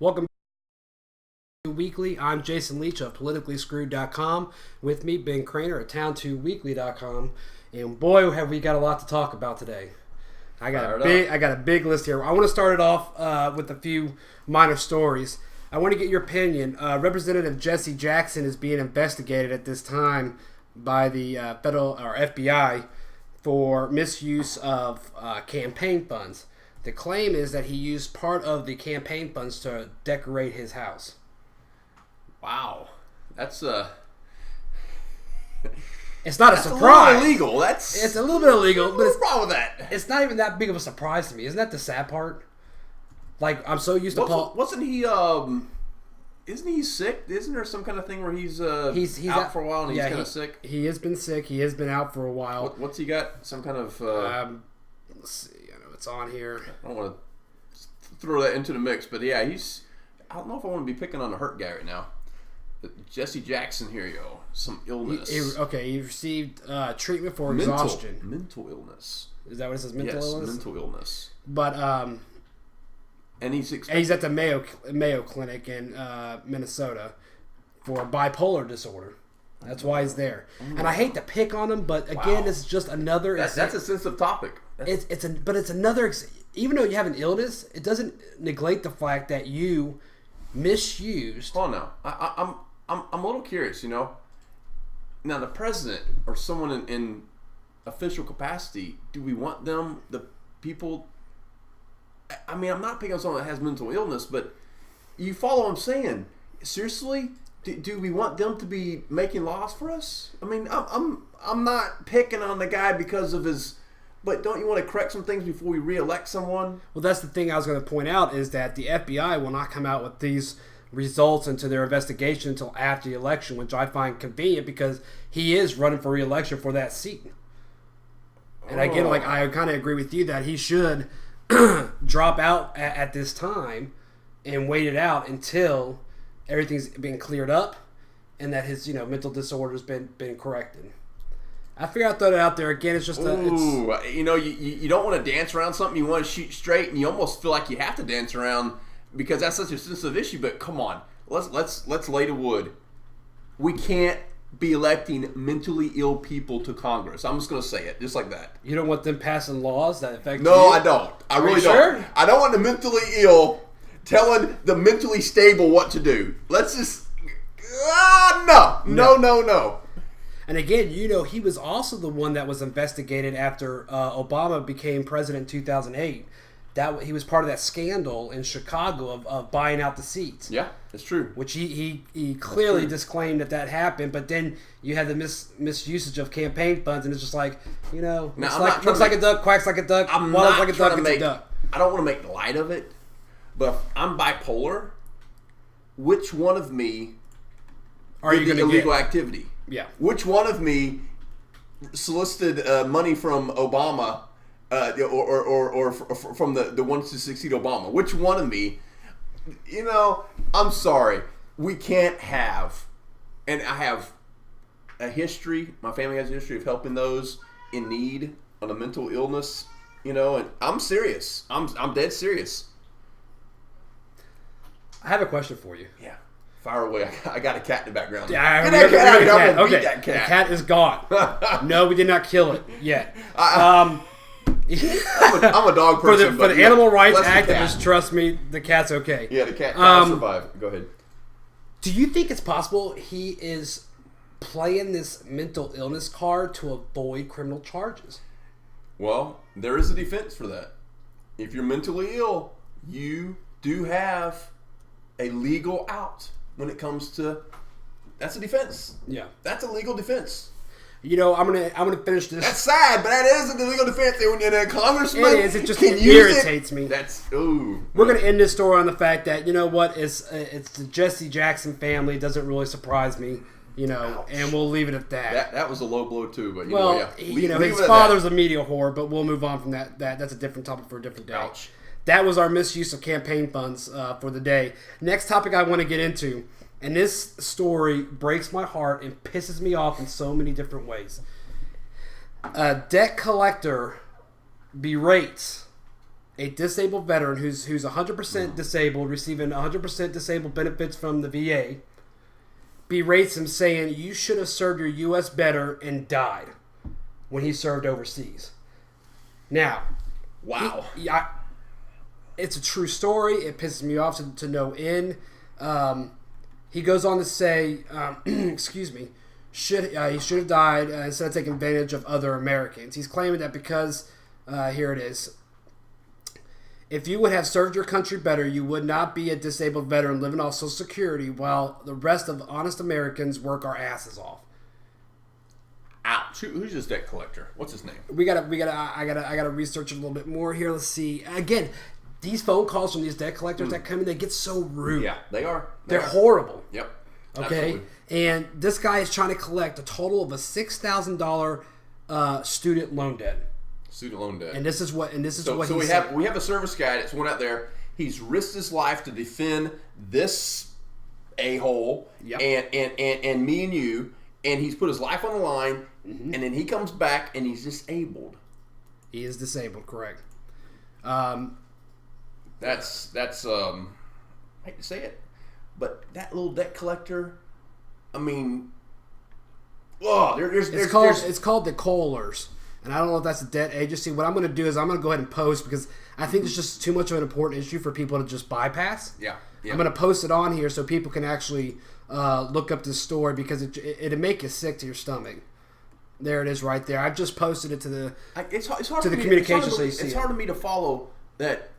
Welcome to Weekly. I'm Jason Leach of politicallyscrewed.com. With me, Ben Craner at Town2weekly.com. And boy, have we got a lot to talk about today. I got a big list here. I want to start it off with a few minor stories. I want to get your opinion. Representative Jesse Jackson is being investigated at this time by the federal or FBI for misuse of campaign funds. The claim is that he used part of the campaign funds to decorate his house. Wow, that's It's not a surprise. A little illegal. It's a little bit illegal, but what's wrong with that? It's not even that big of a surprise to me. Isn't that the sad part? Like, I'm so used to Paul. Wasn't he? Isn't he sick? Isn't there some kind of thing where he's out for a while and he's kind of sick? He has been sick. He has been out for a while. What's he got? Some kind of. Let's see. I know it's on here. I don't want to throw that into the mix, but yeah, he's. I don't know if I want to be picking on the hurt guy right now. Jesse Jackson here, some illness. He received treatment for exhaustion. Mental illness. Is that what it says? Mental illness? Yes, mental illness. But and he's at the Mayo Clinic in Minnesota for bipolar disorder. That's why he's there. And I hate to pick on him, but again, it's just another. That's a sensitive topic. It's another. Even though you have an illness, it doesn't neglect the fact that you misused. Hold on now. I'm a little curious, Now, the president or someone in official capacity, do we want them, the people... I mean, I'm not picking on someone that has mental illness, but you follow what I'm saying. Seriously? Do we want them to be making laws for us? I mean, I'm not picking on the guy because of his... But don't you want to correct some things before we re-elect someone? Well, that's the thing I was going to point out, is that the FBI will not come out with these results into their investigation until after the election, which I find convenient because he is running for re-election for that seat. And again, I kind of agree with you that he should drop out at this time and wait it out until everything's been cleared up and that his mental disorder's been corrected. I figure I'd throw that out there again. It's just you don't want to dance around something. You want to shoot straight, and you almost feel like you have to dance around because that's such a sensitive issue. But come on, let's lay the wood. We can't be electing mentally ill people to Congress. I'm just going to say it, just like that. You don't want them passing laws that affect you? No, I don't. I really don't. I don't want the mentally ill telling the mentally stable what to do. Let's just no. And again, he was also the one that was investigated after Obama became president in 2008. That he was part of that scandal in Chicago of buying out the seats. Yeah, it's true. Which he clearly disclaimed that happened. But then you had the misusage of campaign funds, and it's just like, looks like a duck, quacks like a duck, waddles like a duck, it's a duck. I don't want to make light of it, but if I'm bipolar, which one of me did the illegal activity? Yeah. Which one of me solicited money from Obama or from the ones to succeed Obama? Which one of me? I'm sorry. We can't have, and I have a history, my family has a history of helping those in need on a mental illness, and I'm serious. I'm dead serious. I have a question for you. Yeah. Fire away. I got a cat in the background. Yeah, Okay. The cat is gone. No, we did not kill it yet. I'm a dog person. For the animal rights activists, trust me, the cat's okay. Yeah, the cat will survive. Go ahead. Do you think it's possible he is playing this mental illness card to avoid criminal charges? Well, there is a defense for that. If you're mentally ill, you do have a legal out. When it comes to, that's a defense. Yeah, that's a legal defense. I'm gonna finish this. That's sad, but that is a legal defense. When you're a congressman, it is. It just irritates me. We're gonna end this story on the fact that it's the Jesse Jackson family. It doesn't really surprise me. Ouch. And we'll leave it at that. That was a low blow too, but his father's a media whore, but we'll move on from that. That's a different topic for a different day. Ouch. That was our misuse of campaign funds for the day. Next topic I want to get into, and this story breaks my heart and pisses me off in so many different ways. A debt collector berates a disabled veteran who's 100% disabled, receiving 100% disabled benefits from the VA, berates him saying, you should have served your U.S. better and died when he served overseas. Now, wow. It's a true story. It pisses me off to no end. He goes on to say, excuse me, he should have died instead of taking advantage of other Americans. He's claiming that because, here it is, if you would have served your country better, you would not be a disabled veteran living off Social Security while the rest of honest Americans work our asses off. Ouch! Who's this debt collector? What's his name? I gotta research it a little bit more here. Let's see. Again, these phone calls from these debt collectors that come in, they get so rude. Yeah, they are. They're horrible. Yep. Okay, Absolutely. And this guy is trying to collect a total of a $6,000 student loan debt. Student loan debt. And this is what So we have a service guy that's went out there. He's risked his life to defend this a-hole and me and you, and he's put his life on the line. And then he comes back and he's disabled. He is disabled, correct? That's I hate to say it, but that little debt collector. I mean, it's called the Kohlers. And I don't know if that's a debt agency. What I'm going to do is I'm going to go ahead and post because I think it's just too much of an important issue for people to just bypass. Yeah. I'm going to post it on here so people can actually look up this story because it'll make you sick to your stomach. There it is right there. I've just posted it to the communications so you see it's hard to me to follow that,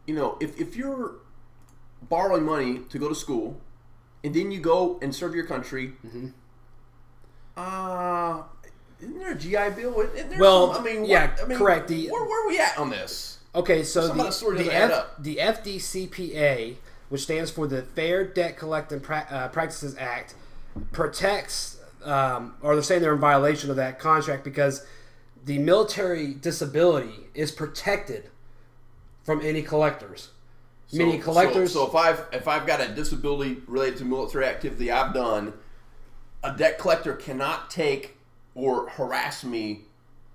if you're borrowing money to go to school and then you go and serve your country, isn't there a GI Bill? Correct. Where are we at on this? Okay, so the FDCPA, which stands for the Fair Debt Collecting Practices Act, protects, or they're saying they're in violation of that contract because the military disability is protected from any collectors. Meaning collectors. So if I've got a disability related to military activity I've done, a debt collector cannot take or harass me,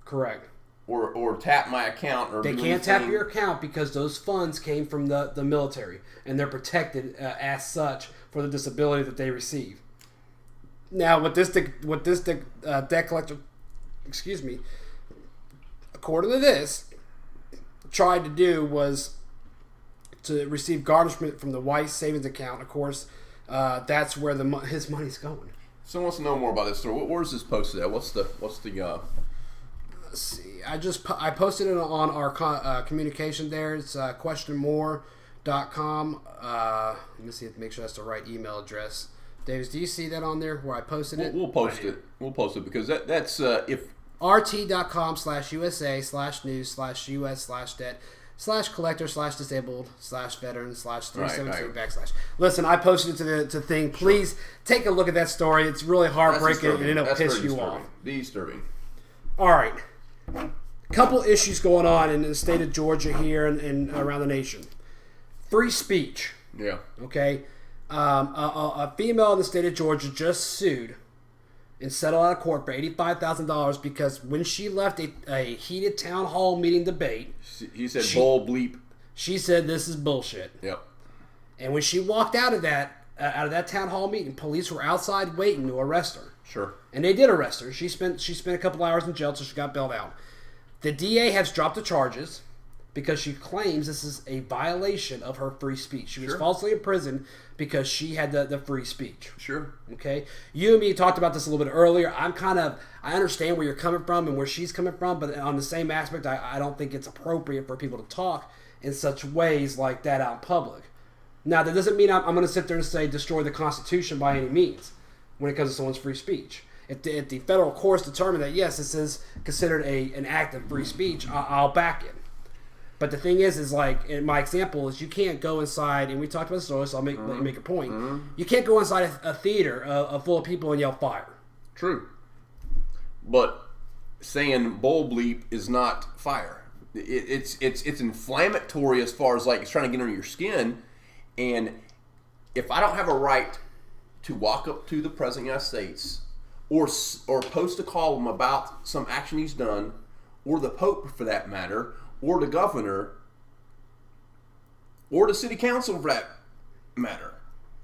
correct, or tap my account, or they can't tap your account because those funds came from the military and they're protected as such for the disability that they receive. Now, what this debt collector, according to this, tried to do was to receive garnishment from the Weiss savings account. Of course, that's where his money's going. Someone wants to know more about this story. Where's this posted at? What's the? Let's see. I posted it on our communication there. It's questionmore.com. Let me see. Make sure that's the right email address. Davis, do you see that on there where I posted it? We'll post it. We'll post it because that's if rt.com/usa/news/us/collector/disabled/veteran/373 /. Listen, I posted it to thing. Please take a look at that story. It's really heartbreaking and it'll piss you off. Disturbing. All right. Couple issues going on in the state of Georgia here and around the nation. Free speech. Yeah. Okay. A female in the state of Georgia just sued and settled out of court for $85,000 because when she left a heated town hall meeting debate, he said bull bleep. She said this is bullshit. Yep. And when she walked out of that town hall meeting, police were outside waiting to arrest her. Sure. And they did arrest her. She spent a couple hours in jail, so she got bailed out. The DA has dropped the charges because she claims this is a violation of her free speech. She was falsely imprisoned because she had the free speech. Sure. Okay? You and me talked about this a little bit earlier. I understand where you're coming from and where she's coming from, but on the same aspect, I don't think it's appropriate for people to talk in such ways like that out in public. Now, that doesn't mean I'm going to sit there and say destroy the Constitution by any means when it comes to someone's free speech. If the federal courts determine that, yes, this is considered an act of free speech, I'll back it. But the thing is like, in my example is you can't go inside, and we talked about this earlier, so I'll let you make a point. You can't go inside a theater full of people and yell fire. True. But saying bull bleep is not fire. It's inflammatory as far as like it's trying to get under your skin. And if I don't have a right to walk up to the President of the United States or post a column about some action he's done, or the Pope for that matter, or the governor or the city council for that matter.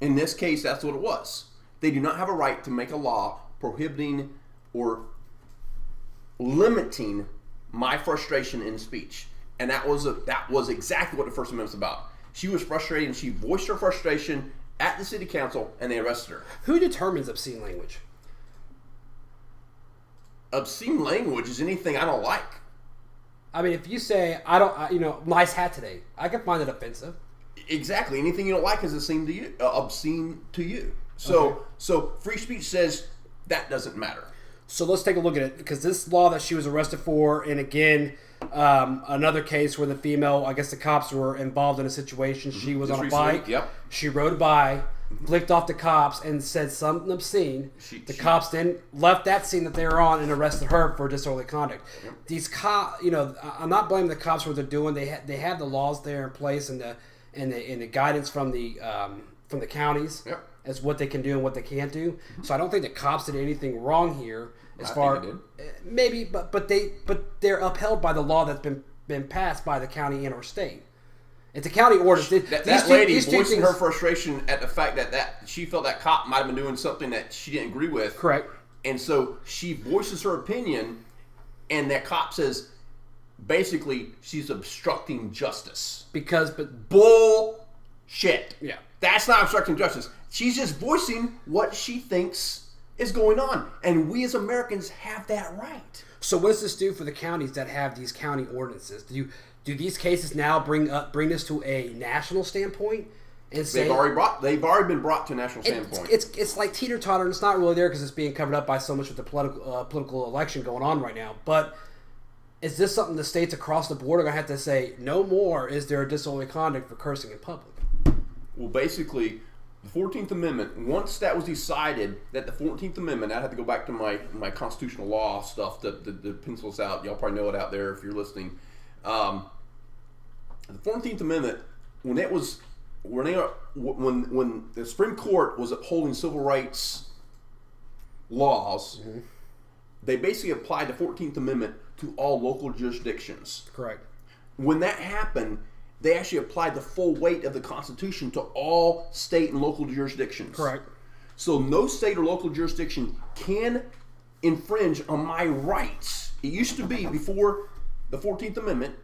In this case, that's what it was. They do not have a right to make a law prohibiting or limiting my frustration in speech. And that was exactly what the First Amendment's about. She was frustrated and she voiced her frustration at the city council and they arrested her. Who determines obscene language? Obscene language is anything I don't like. I mean, if you say, nice hat today, I can find it offensive. Exactly. Anything you don't like is obscene to you. So free speech says that doesn't matter. So let's take a look at it, because this law that she was arrested for, and again, another case where the female, I guess the cops were involved in a situation. She was on a bike. Yep. She rode by, flicked off the cops, and said something obscene. The cops then left that scene that they were on and arrested her for disorderly conduct. Yep. These cops, I'm not blaming the cops for what they're doing. They have the laws there in place and the guidance from the counties. Yep. As what they can do and what they can't do. So I don't think the cops did anything wrong here. Maybe, but they're upheld by the law that's been passed by the county and or state. It's a county ordinance. That lady voicing her frustration at the fact that she felt that cop might have been doing something that she didn't agree with. Correct. And so she voices her opinion, and that cop says, basically, she's obstructing justice. Bullshit. Yeah. That's not obstructing justice. She's just voicing what she thinks is going on. And we as Americans have that right. So what does this do for the counties that have these county ordinances? Do these cases now bring this to a national standpoint? And say, they've already been brought to a national standpoint. It's like teeter-totter, and it's not really there because it's being covered up by so much with the political election going on right now. But is this something the states across the board are going to have to say, no more is there a disorderly conduct for cursing in public? Well, basically, the 14th Amendment, once that was decided that the 14th Amendment, I had to go back to my constitutional law stuff, the pencils out. Y'all probably know it out there if you're listening. The 14th Amendment, when the Supreme Court was upholding civil rights laws, they basically applied the 14th Amendment to all local jurisdictions. Correct. When that happened, they actually applied the full weight of the Constitution to all state and local jurisdictions. Correct. So no state or local jurisdiction can infringe on my rights. It used to be, before the 14th Amendment,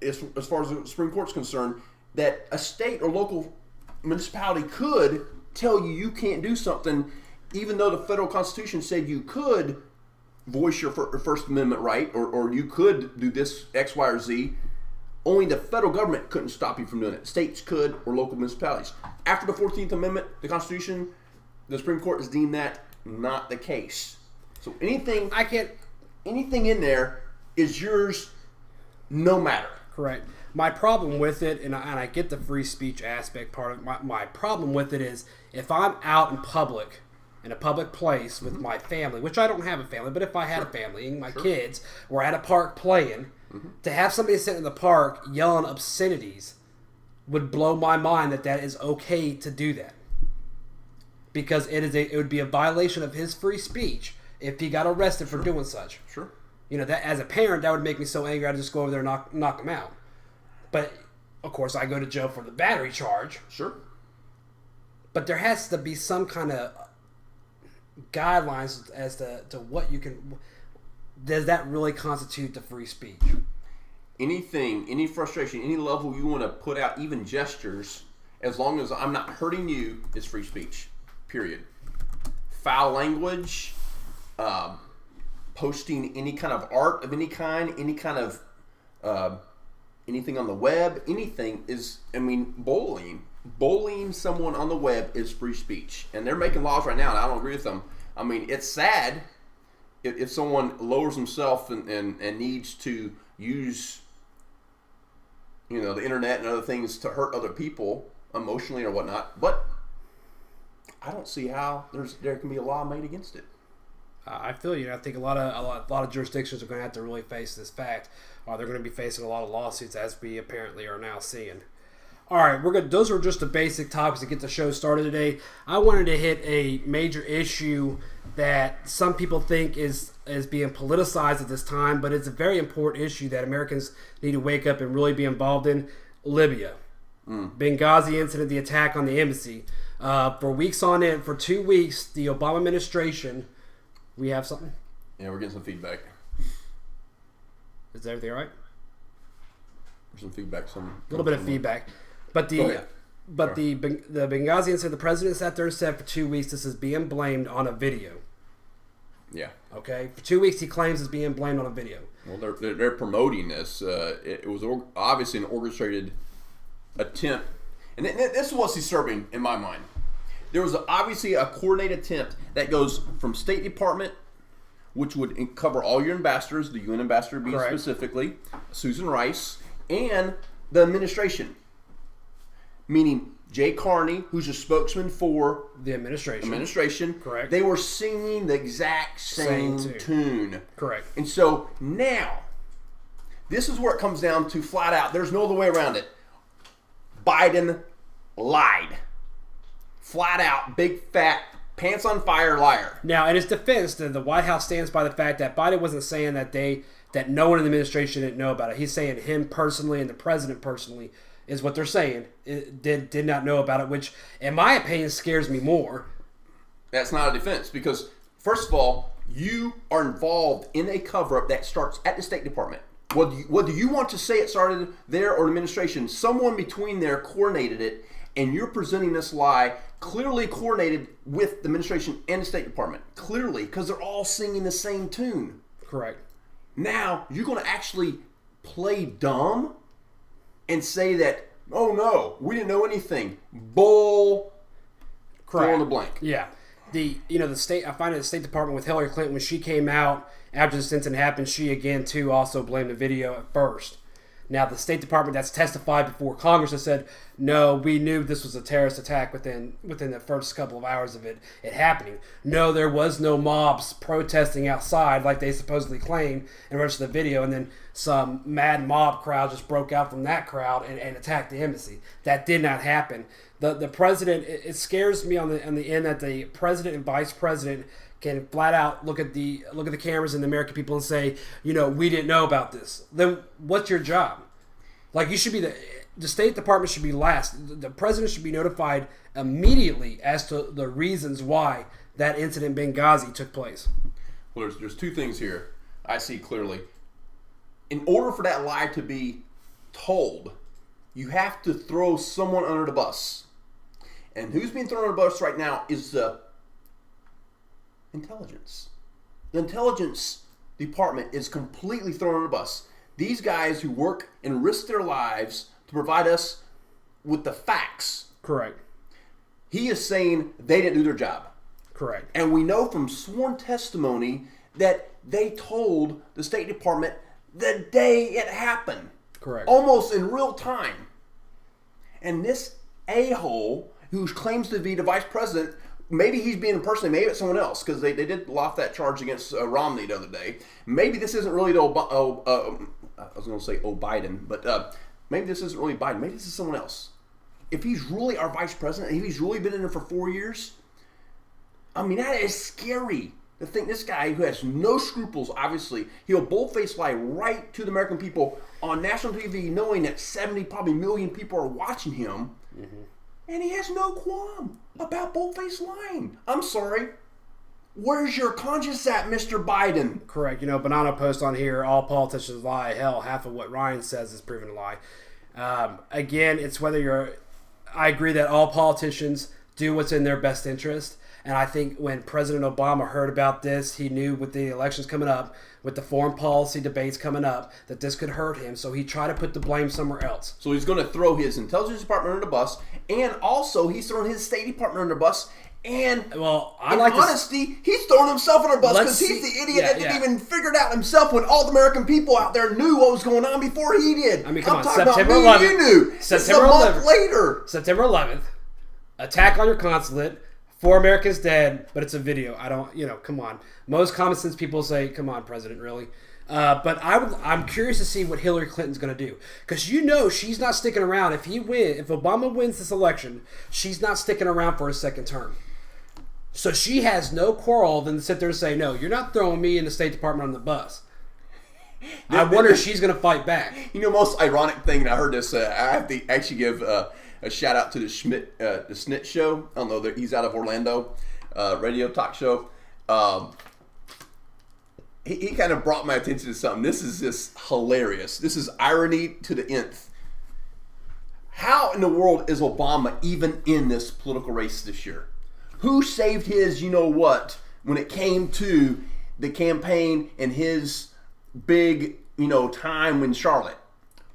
as far as the Supreme Court's concerned, that a state or local municipality could tell you can't do something, even though the federal Constitution said you could voice your First Amendment right, or you could do this X, Y, or Z. Only the federal government couldn't stop you from doing it. States could, or local municipalities. After the 14th Amendment, the Constitution, the Supreme Court has deemed that not the case. So anything in there is yours no matter. Correct. My problem with it, and I get the free speech aspect part of it, my problem with it is if I'm out in public, in a public place with my family, which I don't have a family, but if I had a family and my kids were at a park playing, to have somebody sit in the park yelling obscenities would blow my mind that is okay to do that. Because it would be a violation of his free speech if he got arrested for doing such. Sure. That as a parent, that would make me so angry I'd just go over there and knock him out. But, of course, I go to jail for the battery charge. Sure. But there has to be some kind of guidelines as to what you can... Does that really constitute the free speech? Anything, any frustration, any level you want to put out, even gestures, as long as I'm not hurting you, is free speech. Period. Foul language, posting any kind of art of any kind, any kind of anything on the web, anything is, bullying someone on the web is free speech. And they're making laws right now, and I don't agree with them. It's sad if someone lowers himself and needs to use the internet and other things to hurt other people emotionally or whatnot, but I don't see how there can be a law made against it. I feel you. I think a lot of jurisdictions are going to have to really face this fact. They're going to be facing a lot of lawsuits, as we apparently are now seeing. All right, those are just the basic topics to get the show started today. I wanted to hit a major issue that some people think is being politicized at this time, but it's a very important issue that Americans need to wake up and really be involved in. Libya. Benghazi incident, the attack on the embassy. For weeks on end, for 2 weeks, the Obama administration... We have something? Yeah, we're getting some feedback. Is everything all right? There's some feedback. A little bit of feedback. But the Benghazi incident, the president sat there and said for 2 weeks this is being blamed on a video. Yeah. Okay? For 2 weeks he claims it's being blamed on a video. Well, they're promoting this. It was obviously an orchestrated attempt. And this is what's disturbing in my mind. There was obviously a coordinated attempt that goes from State Department, which would cover all your ambassadors, the UN ambassador being specifically, Susan Rice, and the administration. Meaning Jay Carney, who's a spokesman for the administration. Correct. They were singing the exact same tune. Correct. And so now, this is where it comes down to flat out. There's no other way around it. Biden lied. Flat out, big fat, pants on fire liar. Now, in his defense, the White House stands by the fact that Biden wasn't saying that no one in the administration didn't know about it. He's saying him personally and the president personally is what they're saying. It did not know about it, which, in my opinion, scares me more. That's not a defense because, first of all, you are involved in a cover-up that starts at the State Department. Whether you want to say it started there or the administration, someone between there coordinated it, and you're presenting this lie clearly coordinated with the administration and the State Department. Clearly, because they're all singing the same tune. Correct. Now, you're going to actually play dumb and say that, oh no, we didn't know anything. Bull. Fill in the blank. Yeah. The state, I find it the State Department with Hillary Clinton, when she came out after this incident happened, she again too also blamed the video at first. Now, the State Department that's testified before Congress has said, no, we knew this was a terrorist attack within the first couple of hours of it happening. No, there was no mobs protesting outside like they supposedly claimed in regards to the video, and then some mad mob crowd just broke out from that crowd and attacked the embassy. That did not happen. The president, it scares me on the end that the president and vice president can flat out look at the cameras and the American people and say, we didn't know about this. Then what's your job? Like, you should be the State Department should be last. The president should be notified immediately as to the reasons why that incident in Benghazi took place. Well, there's two things here I see clearly. In order for that lie to be told, you have to throw someone under the bus. And who's being thrown under the bus right now is the intelligence. The intelligence department is completely thrown under the bus. These guys who work and risk their lives to provide us with the facts. Correct. He is saying they didn't do their job. Correct. And we know from sworn testimony that they told the State Department the day it happened. Correct. Almost in real time. And this a-hole who claims to be the vice president, maybe he's being impersonated, maybe it's someone else, because they did loft that charge against Romney the other day. Maybe this isn't really I was going to say Biden, but maybe this isn't really Biden. Maybe this is someone else. If he's really our vice president, if he's really been in there for 4 years, I mean, that is scary to think this guy who has no scruples, obviously, he'll boldface lie right to the American people on national TV, knowing that 70 probably million people are watching him, and he has no qualm about boldface lying. I'm sorry. Where's your conscience at, Mr. Biden? Correct. Banana post on here, all politicians lie. Hell, half of what Ryan says is proven to lie. Again, it's I agree that all politicians do what's in their best interest. And I think when President Obama heard about this, he knew with the elections coming up, with the foreign policy debates coming up, that this could hurt him. So he tried to put the blame somewhere else. So he's going to throw his intelligence department under the bus, and also he's throwing his State Department under the bus. And honesty, he's throwing himself under the bus because he's the idiot that didn't even figure it out himself when all the American people out there knew what was going on before he did. I mean, come on, September 11th. You knew. September 11th. September 11th, attack on your consulate. 4 Americans dead, but it's a video. I don't, come on. Most common sense people say, come on, President, really? But I'm curious to see what Hillary Clinton's going to do. Because she's not sticking around. If Obama wins this election, she's not sticking around for a second term. So she has no quarrel than to sit there and say, no, you're not throwing me and the State Department on the bus. I wonder if she's going to fight back. Most ironic thing, and I heard this, I have to actually give a shout out to the Snit show. I don't know, he's out of Orlando, radio talk show. He kind of brought my attention to something. This is just hilarious. This is irony to the nth. How in the world is Obama even in this political race this year? Who saved his you-know-what when it came to the campaign and his big, time in Charlotte?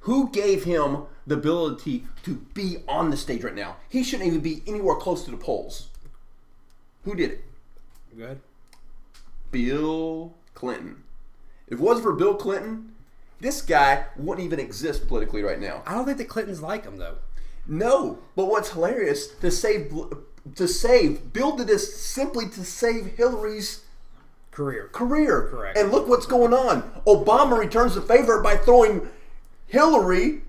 Who gave him the ability to be on the stage right now? He shouldn't even be anywhere close to the polls. Who did it? Good. Bill Clinton. If it wasn't for Bill Clinton, this guy wouldn't even exist politically right now. I don't think the Clintons like him, though. No, but what's hilarious, Bill did this simply to save Hillary's career. Correct. And look what's going on. Obama returns the favor by throwing Hillary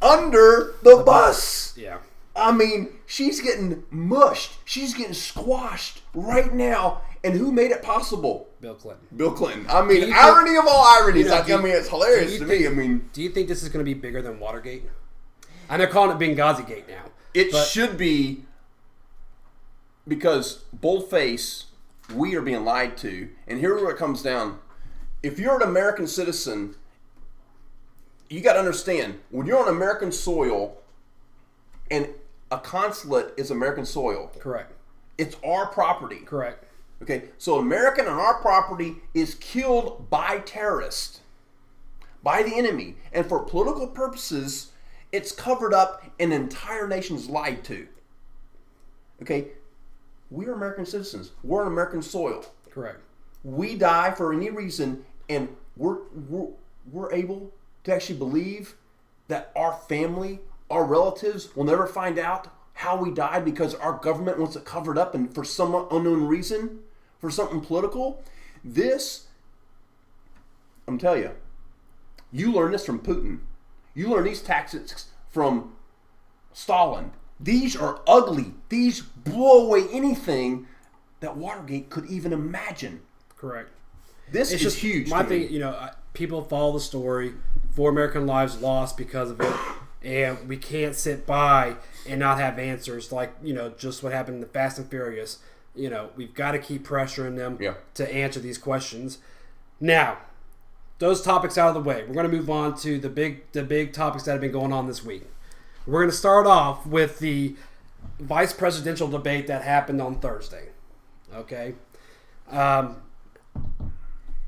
under the bus. Yeah. I mean, she's getting mushed. She's getting squashed right now. And who made it possible? Bill Clinton. I mean, irony of all ironies. It's hilarious to me. Do you think this is going to be bigger than Watergate? And they're calling it Benghazi Gate now. It should be, because boldface, we are being lied to. And here's where it comes down. If you're an American citizen, you got to understand, when you're on American soil and a consulate is American soil. Correct. It's our property. Correct. Okay, so American on our property is killed by terrorists, by the enemy. And for political purposes, it's covered up and an entire nation's lied to. Okay, we're American citizens. We're on American soil. Correct. We die for any reason, and we're able to actually believe that our family, our relatives will never find out how we died because our government wants it covered up and for some unknown reason, for something political. This, I'm telling you, you learn this from Putin. You learn these tactics from Stalin. These are ugly. These blow away anything that Watergate could even imagine. Correct. This is just huge. My thing, people follow the story. 4 American lives lost because of it. And we can't sit by and not have answers like, just what happened in the Fast and Furious. We've got to keep pressuring them to answer these questions. Now, those topics out of the way, we're going to move on to the big topics that have been going on this week. We're going to start off with the vice presidential debate that happened on Thursday. Okay?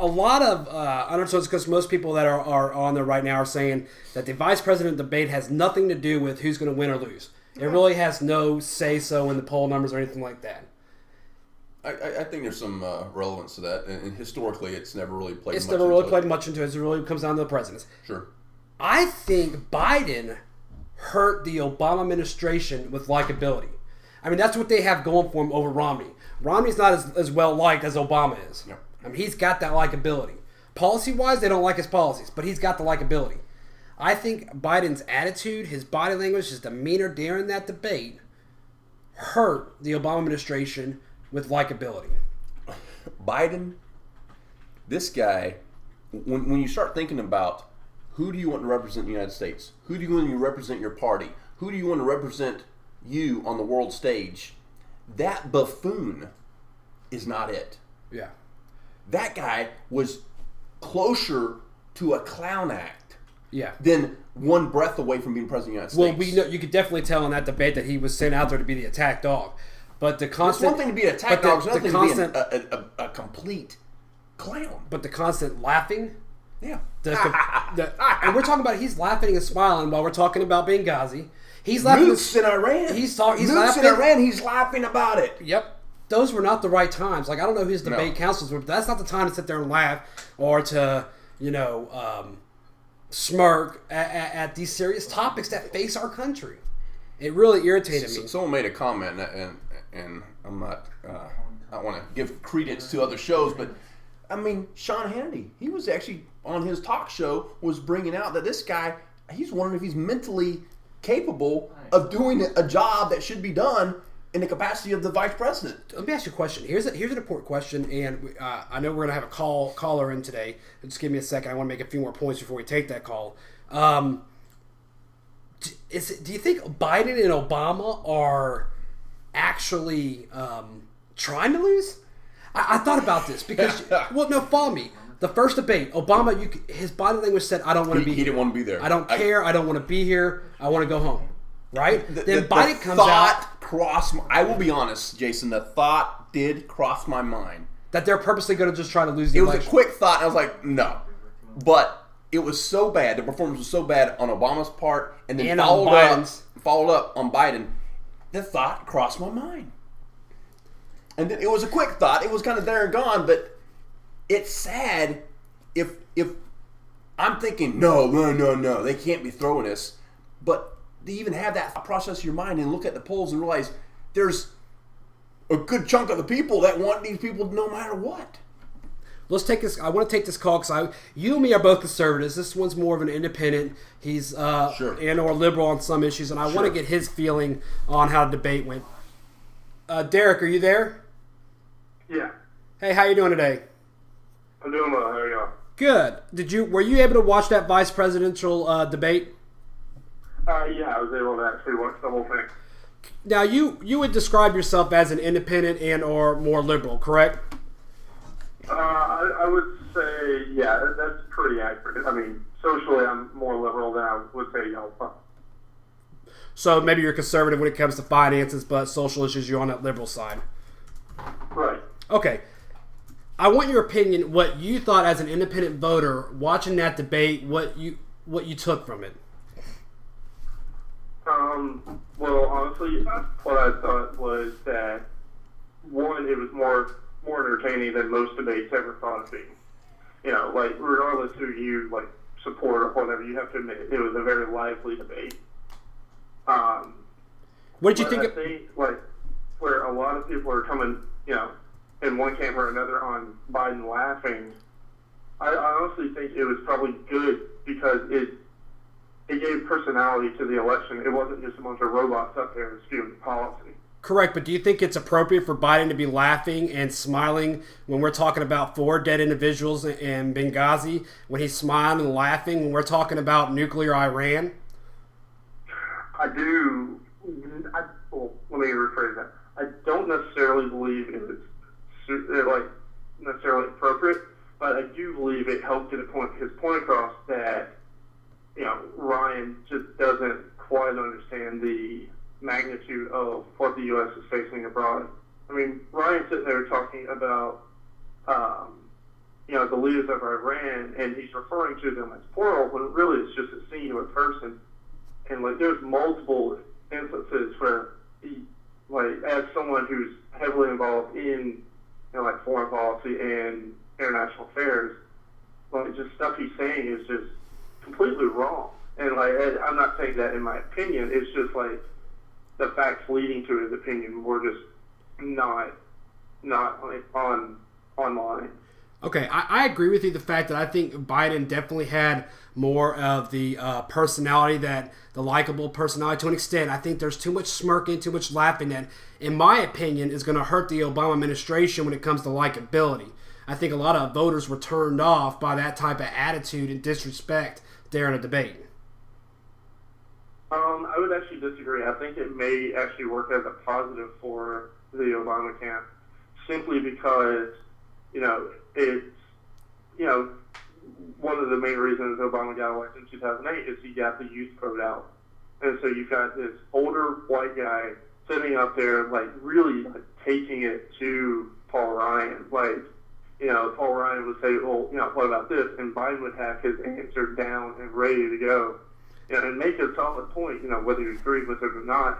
A lot of undertones, because most people that are on there right now are saying that the vice president debate has nothing to do with who's going to win or lose. It really has no say-so in the poll numbers or anything like that. I think there's some relevance to that, and historically, it's never really played. It's never really played much into it. It really comes down to the presidents. Sure. I think Biden hurt the Obama administration with likability. I mean, that's what they have going for him over Romney. Romney's not as well liked as Obama is. Yep. I mean, he's got that likability. Policy-wise, they don't like his policies, but he's got the likability. I think Biden's attitude, his body language, his demeanor during that debate hurt the Obama administration with likability. Biden, this guy, when you start thinking about who do you want to represent the United States, who do you want to represent your party, who do you want to represent you on the world stage, that buffoon is not it. Yeah. That guy was closer to a clown act than one breath away from being president of the United States. Well, you could definitely tell in that debate that he was sent out there to be the attack dog. But the constant... It's one thing to be an attack dog, it's another thing to be a complete clown. But the constant laughing... Yeah. And we're talking about he's laughing and smiling while we're talking about Benghazi. He's laughing... Nukes in Iran. He's laughing. In Iran, he's laughing about it. Yep. Those were not the right times. Like, I don't know who his debate counsels were, but that's not the time to sit there and laugh or to, smirk at these serious topics that face our country. It really irritated me. Someone made a comment, and and I'm not. I don't want to give credence to other shows, but I mean, Sean Hannity, he was actually on his talk show was bringing out that this guy, he's wondering if he's mentally capable of doing a job that should be done in the capacity of the vice president. Let me ask you a question. Here's an important question, and I know we're going to have a caller in today. Just give me a second. I want to make a few more points before we take that call. Do you think Biden and Obama are actually trying to lose? I thought about this because, well, no, follow me. The first debate, Obama, his body language said, "I don't want to be here. He didn't want to be there. I don't care. I don't want to be here. I want to go home." Right? Then Biden comes out. I will be honest, Jason. The thought did cross my mind that they're purposely going to just try to lose the election. It was a quick thought, and I was like, no. But it was so bad. The performance was so bad on Obama's part, and then followed up on Biden. The thought crossed my mind. And then it was a quick thought. It was kind of there and gone, but it's sad if I'm thinking, no, they can't be throwing us. But to even have that thought process in your mind and look at the polls and realize there's a good chunk of the people that want these people no matter what. Let's take this. I want to take this call because you and me are both conservatives. This one's more of an independent. He's and or liberal on some issues, and I want to get his feeling on how the debate went. Derek, are you there? Yeah. Hey, how you doing today? I'm doing well. How are y'all? Good. Were you able to watch that vice presidential debate? Yeah, I was able to actually watch the whole thing. Now, you would describe yourself as an independent and or more liberal, correct? I would say, yeah, that's pretty accurate. I mean, socially, I'm more liberal than I would say y'all. So maybe you're conservative when it comes to finances, but social issues, you're on that liberal side. Right. Okay. I want your opinion, what you thought as an independent voter watching that debate, what you took from it. Well, honestly, what I thought was that, one, it was more entertaining than most debates ever thought of being. You know, like, regardless who you, like, support or whatever, you have to admit it was a very lively debate. What did you think? I think, like, where a lot of people are coming, you know, in one camp or another on Biden laughing, I honestly think it was probably good because it gave personality to the election. It wasn't just a bunch of robots up there spewing policy. Correct, but do you think it's appropriate for Biden to be laughing and smiling when we're talking about 4 dead individuals in Benghazi, when he's smiling and laughing when we're talking about nuclear Iran? Well, let me rephrase that. I don't necessarily believe it was necessarily appropriate, but I do believe it helped get his point across that, you know, Ryan just doesn't quite understand the magnitude of what the U.S. is facing abroad. I mean, Ryan's sitting there talking about, you know, the leaders of Iran, and he's referring to them as plural, when really it's just a singular person. And, like, there's multiple instances where he, like, as someone who's heavily involved in, you know, like, foreign policy and international affairs, like, just stuff he's saying is just completely wrong. And, like, I'm not saying that in my opinion. It's just, like, the facts leading to his opinion were just not like, online. Okay, I agree with you. The fact that I think Biden definitely had more of the personality, that the likable personality to an extent. I think there's too much smirking, too much laughing that, in my opinion, is going to hurt the Obama administration when it comes to likability. I think a lot of voters were turned off by that type of attitude and disrespect there in a debate. I would actually disagree. I think it may actually work as a positive for the Obama camp, simply because, you know, it's, you know, one of the main reasons Obama got elected in 2008 is he got the youth vote out. And so you've got this older white guy sitting up there, like, really, like, taking it to Paul Ryan. Like, you know, Paul Ryan would say, well, you know, what about this? And Biden would have his answer down and ready to go. You know, and make a solid point, you know, whether you agree with it or not.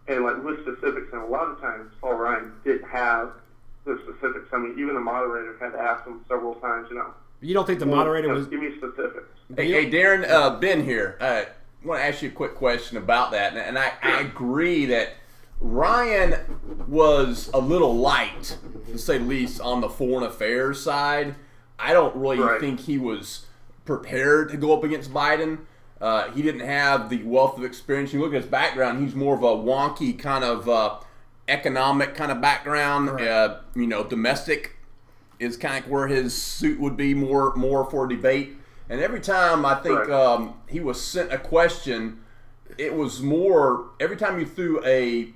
And, like, with specifics, and a lot of times Paul Ryan didn't have the specifics. I mean, even the moderator had to ask him several times, you know. You don't think the moderator was... Give me specifics. Hey, Darren, Ben here. I want to ask you a quick question about that. And I agree that Ryan was a little light, to say the least, on the foreign affairs side. I don't really think he was prepared to go up against Biden. He didn't have the wealth of experience. You look at his background, he's more of a wonky kind of economic kind of background. Domestic is kind of where his suit would be more for debate. And every time I think he was sent a question, it was more, every time you threw a,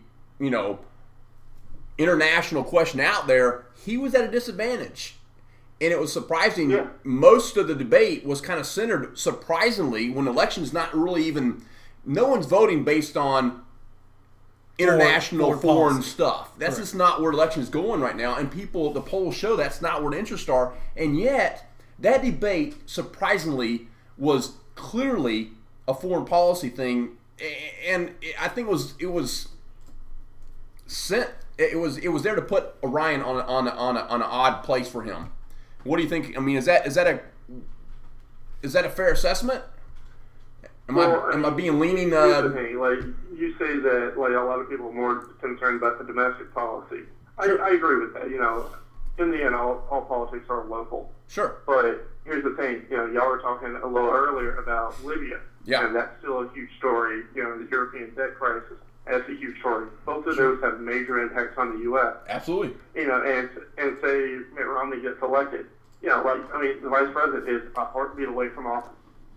international question out there, he was at a disadvantage. And it was surprising. Yeah. Most of the debate was kind of centered, surprisingly, when elections not really even, no one's voting based on international foreign stuff. That's just not where elections going right now. And the polls show that's not where the interests are. And yet, that debate, surprisingly, was clearly a foreign policy thing. And I think it was sent. It was there to put Orion on an odd place for him. What do you think? I mean, is that a fair assessment? Am I being leaning? Here's the thing, like you say that, like a lot of people are more concerned about the domestic policy. Sure. I agree with that. In the end, all politics are local. Sure. But here's the thing. Y'all were talking a little earlier about Libya. Yeah. And that's still a huge story. The European debt crisis. That's a huge story. both of those have major impacts on the U.S. Absolutely. And say Mitt Romney gets elected, the vice president is a heartbeat away from office.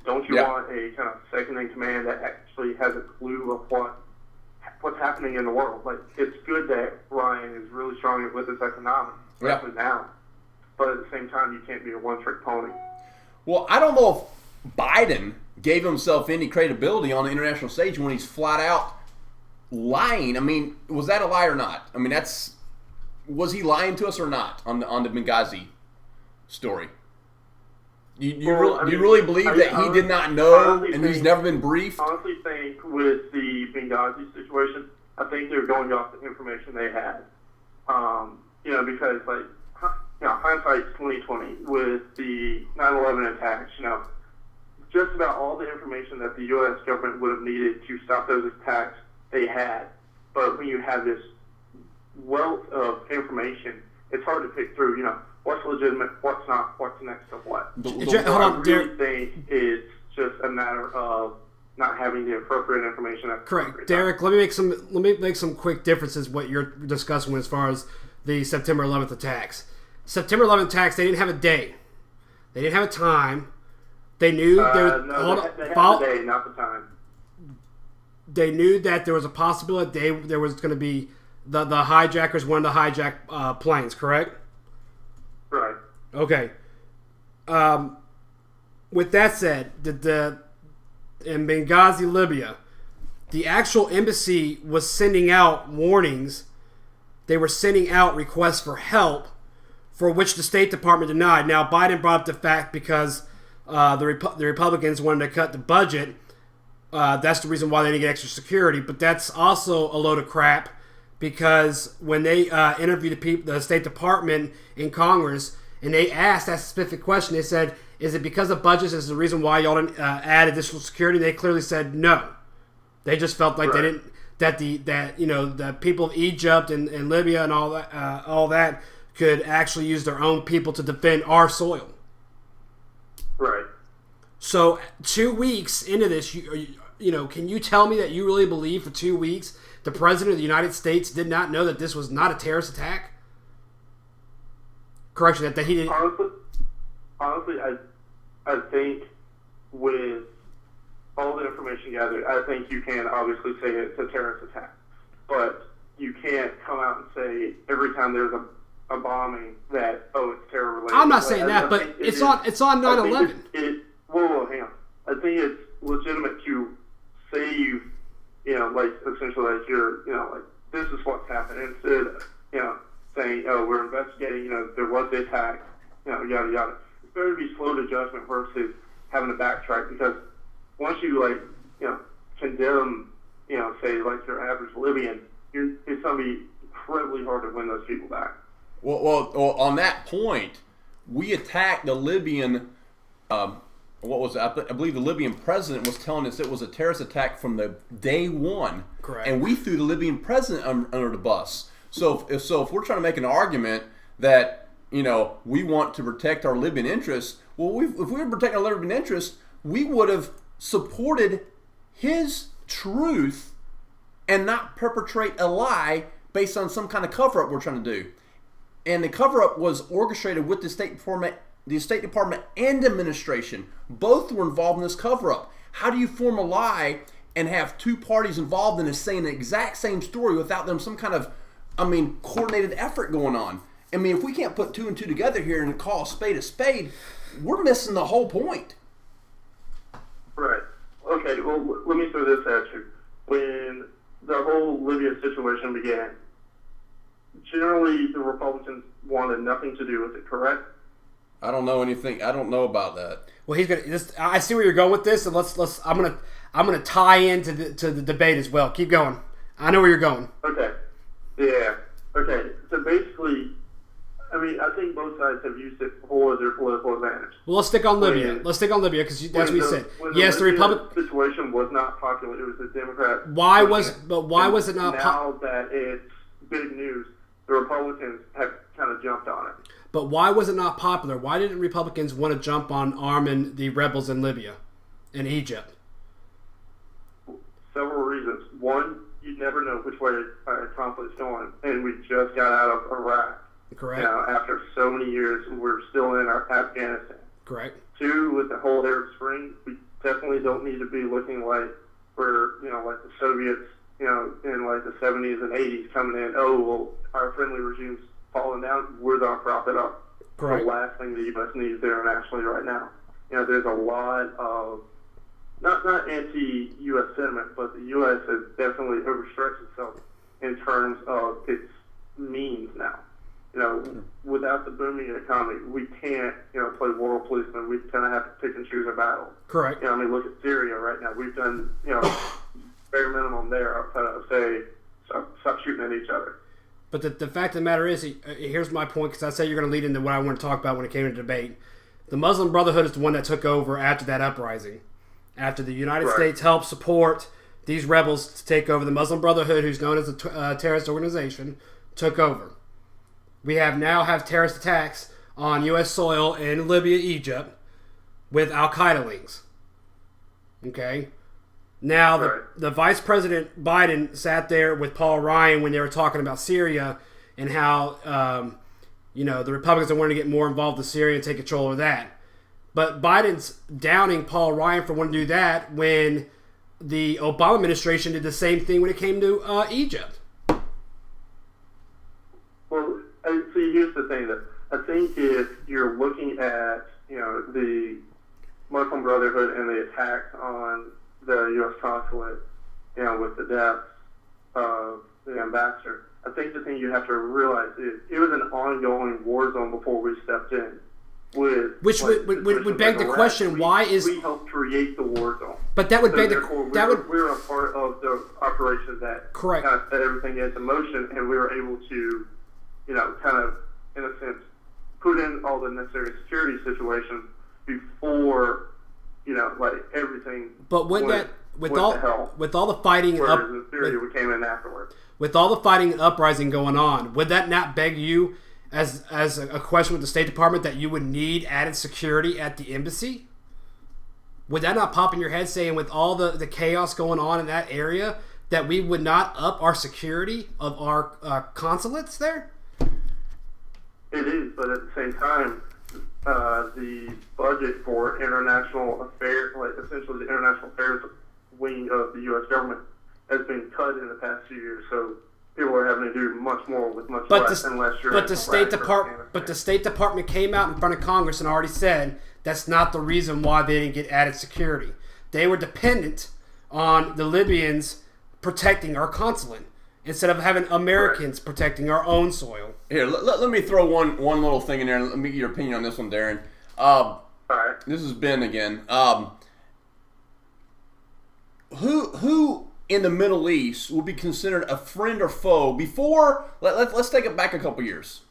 Don't you want a kind of second in command that actually has a clue of what's happening in the world? Like, it's good that Ryan is really strong with his economics, especially now. But at the same time, you can't be a one-trick pony. Well, I don't know if Biden gave himself any credibility on the international stage when he's flat out lying. I mean, was that a lie or not? I mean, was he lying to us or not on the Benghazi story? Do you really believe that he did not know and he's never been briefed? I honestly think with the Benghazi situation, I think they're going off the information they had. Because hindsight's 2020 with the 9/11 attacks. Just about all the information that the U.S. government would have needed to stop those attacks, they had. But when you have this wealth of information, it's hard to pick through. What's legitimate, what's not, what's next to what. I really think it's just a matter of not having the appropriate information. Correct, Derek. Let me make some quick differences. What you're discussing as far as the September 11th attacks. September 11th attacks. They didn't have a day. They didn't have a time. They knew they had the day, not the time. They knew that there was a possibility there was going to be the hijackers wanted to hijack planes. Correct. Right. Okay. With that said, in Benghazi, Libya, the actual embassy was sending out warnings. They were sending out requests for help, for which the State Department denied. Now, Biden brought up the fact because the Republicans wanted to cut the budget. That's the reason why they didn't get extra security. But that's also a load of crap, because when they interviewed the State Department in Congress and they asked that specific question, they said, "Is it because of budgets? Is the reason why y'all didn't add additional security?" They clearly said no. They just felt like they didn't. The people of Egypt and Libya and all that could actually use their own people to defend our soil. Right. So 2 weeks into this, can you tell me that you really believe for 2 weeks the President of the United States did not know that this was not a terrorist attack? Correction, that he didn't. Honestly, I think with all the information gathered, I think you can obviously say it's a terrorist attack. But you can't come out and say every time there's a bombing that, it's terror related. I'm not saying that, but it's on 9/11. Hang on. I think it's legitimate to save, essentially, this is what's happened. Instead of, saying, we're investigating, there was the attack, yada, yada. It's better to be slow to judgment versus having to backtrack, because once you, condemn, say, your average Libyan, it's going to be incredibly hard to win those people back. Well, on that point, we attacked the Libyan, what was it? I believe the Libyan president was telling us it was a terrorist attack from the day one. Correct. And we threw the Libyan president under the bus. So if we're trying to make an argument that, you know, we want to protect our Libyan interests, well, if we were protecting our Libyan interests, we would have supported his truth and not perpetrate a lie based on some kind of cover-up we're trying to do. And the cover-up was orchestrated with the State Department and administration. Both were involved in this cover-up. How do you form a lie and have two parties involved in it saying the exact same story without them some kind of, coordinated effort going on? I mean, if we can't put two and two together here and call a spade, we're missing the whole point. Right. Okay, well, let me throw this at you. When the whole Libya situation began, generally the Republicans wanted nothing to do with it, correct? I don't know anything. I don't know about that. Well, he's gonna. I see where you're going with this, and let's. I'm gonna tie into the debate as well. Keep going. I know where you're going. Okay. Yeah. Okay. So basically, I think both sides have used it for their political advantage. Well, let's stick on Libya. Let's stick on Libya because that's what you said. Yes, the Republican situation was not popular. It was the Democrat. Why was it not? Now that it's big news, the Republicans have kind of jumped on it. But why was it not popular? Why didn't Republicans want to jump on arming the rebels in Libya and Egypt? Several reasons. One, you never know which way a conflict's going, and we just got out of Iraq. Correct. After so many years, we're still in Afghanistan. Correct. Two, with the whole Arab Spring, we definitely don't need to be looking like we're, like the Soviets, in like the 70s and 80s coming in. Oh, well, our friendly regime's falling down. We're going to prop it up. Correct. The last thing the U.S. needs internationally right now. There's a lot of not anti-U.S. sentiment, but the U.S. has definitely overstretched itself in terms of its means now. Without the booming economy, we can't, play world policeman. We kind of have to pick and choose our battles. Correct. Look at Syria right now. We've done, bare minimum there outside of, say, stop shooting at each other. But the fact of the matter is, here's my point, because I say you're going to lead into what I want to talk about when it came to debate. The Muslim Brotherhood is the one that took over after that uprising. After the United States helped support these rebels to take over, the Muslim Brotherhood, who's known as a terrorist organization, took over. We now have terrorist attacks on U.S. soil in Libya, Egypt, with Al-Qaeda links. Okay? Now, the Vice President Biden sat there with Paul Ryan when they were talking about Syria and how, the Republicans are wanting to get more involved in Syria and take control of that. But Biden's downing Paul Ryan for wanting to do that when the Obama administration did the same thing when it came to Egypt. Well, see, here's the thing. That I think if you're looking at, the Muslim Brotherhood and the attacks on the U.S. consulate, with the deaths of the ambassador, I think the thing you have to realize is it was an ongoing war zone before we stepped in. Which would beg the question: why is we helped create the war zone? But that would beg we're a part of the operation that correct kind of set everything into motion, and we were able to, kind of in a sense put in all the necessary security situations before, everything. But with all the fighting and we came in afterwards. With all the fighting and uprising going on, would that not beg you, as a question with the State Department, that you would need added security at the embassy? Would that not pop in your head, saying with all the chaos going on in that area, that we would not up our security of our consulates there? It is, but at the same time, the budget for international affairs, essentially the international affairs wing of the U.S. government, has been cut in the past few years. So people are having to do much more with much less, unless you're. But the State Department came out in front of Congress and already said that's not the reason why they didn't get added security. They were dependent on the Libyans protecting our consulate instead of having Americans protecting our own soil. Here, let me throw one little thing in there, and let me get your opinion on this one, Darren. This is Ben again. Who in the Middle East would be considered a friend or foe before? Let's take it back a couple years.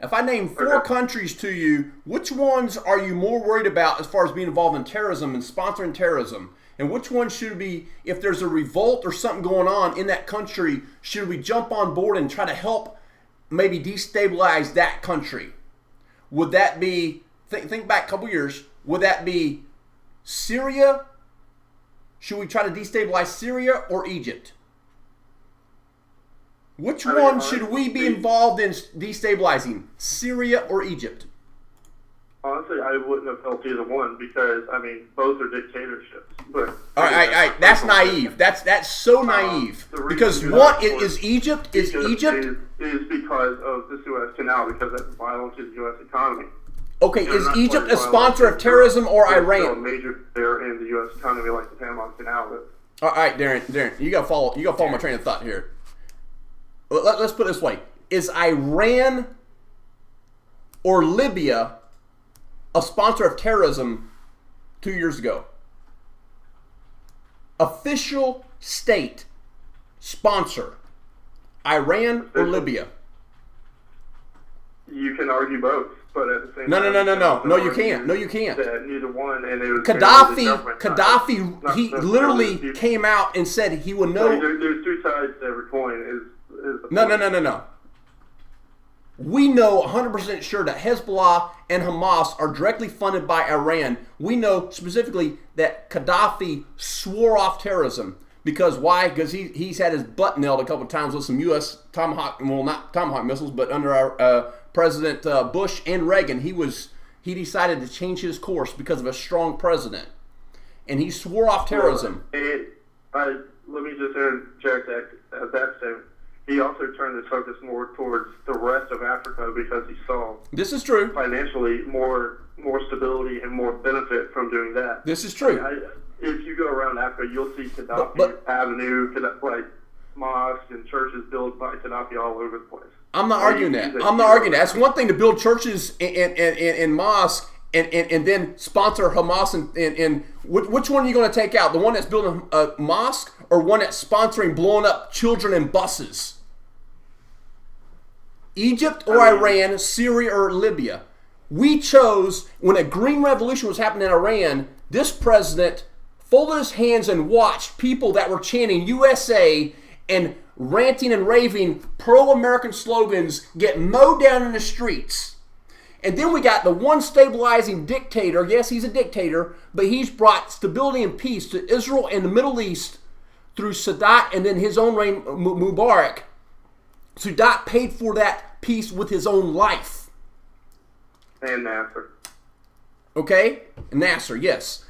If I name four countries to you, which ones are you more worried about as far as being involved in terrorism and sponsoring terrorism? And which one should be, if there's a revolt or something going on in that country, should we jump on board and try to help maybe destabilize that country? Would that be, think back a couple years, would that be Syria? Should we try to destabilize Syria or Egypt? Which one should we be involved in destabilizing, Syria or Egypt? Honestly, I wouldn't have felt either one because, I mean, both are dictatorships. But all right. That's naive. That's so naive. Because what is Egypt? Is Egypt is because of the Suez Canal, because that's vital to the U.S. economy. Okay, is Egypt a sponsor of terrorism or Iran? Still a major player in the U.S. economy, like the Panama Canal is. All right, Darren, you gotta follow my train of thought here. Let's put it this way: is Iran or Libya a sponsor of terrorism 2 years ago? Official state sponsor, Iran or Libya? You can argue both, but at the same no, time... No, you can't. No, you can't. That neither one, and it was Gaddafi, he literally came out and said he would know... There's two sides to every coin. No. We know 100% sure that Hezbollah and Hamas are directly funded by Iran. We know specifically that Gaddafi swore off terrorism. Because why? Because he's had his butt nailed a couple of times with some U.S. Tomahawk, well, not Tomahawk missiles, but under our President Bush and Reagan, he decided to change his course because of a strong president. And he swore off terrorism. Let me just interject that statement. He also turned his focus more towards the rest of Africa because he saw this is true financially more stability and more benefit from doing that. This is true. If you go around Africa, you'll see Gaddafi Avenue, like mosques and churches built by Gaddafi all over the place. I'm not arguing that. That's one thing to build churches and mosques and then sponsor Hamas and which one are you going to take out? The one that's building a mosque or one that's sponsoring blowing up children in buses? Egypt or Iran, Syria or Libya? We chose, when a green revolution was happening in Iran, this president folded his hands and watched people that were chanting USA and ranting and raving pro-American slogans get mowed down in the streets. And then we got the one stabilizing dictator. Yes, he's a dictator, but he's brought stability and peace to Israel and the Middle East through Sadat and then his own reign, Mubarak. Sadat paid for that peace with his own life. And Nasser. Okay? Nasser, yes.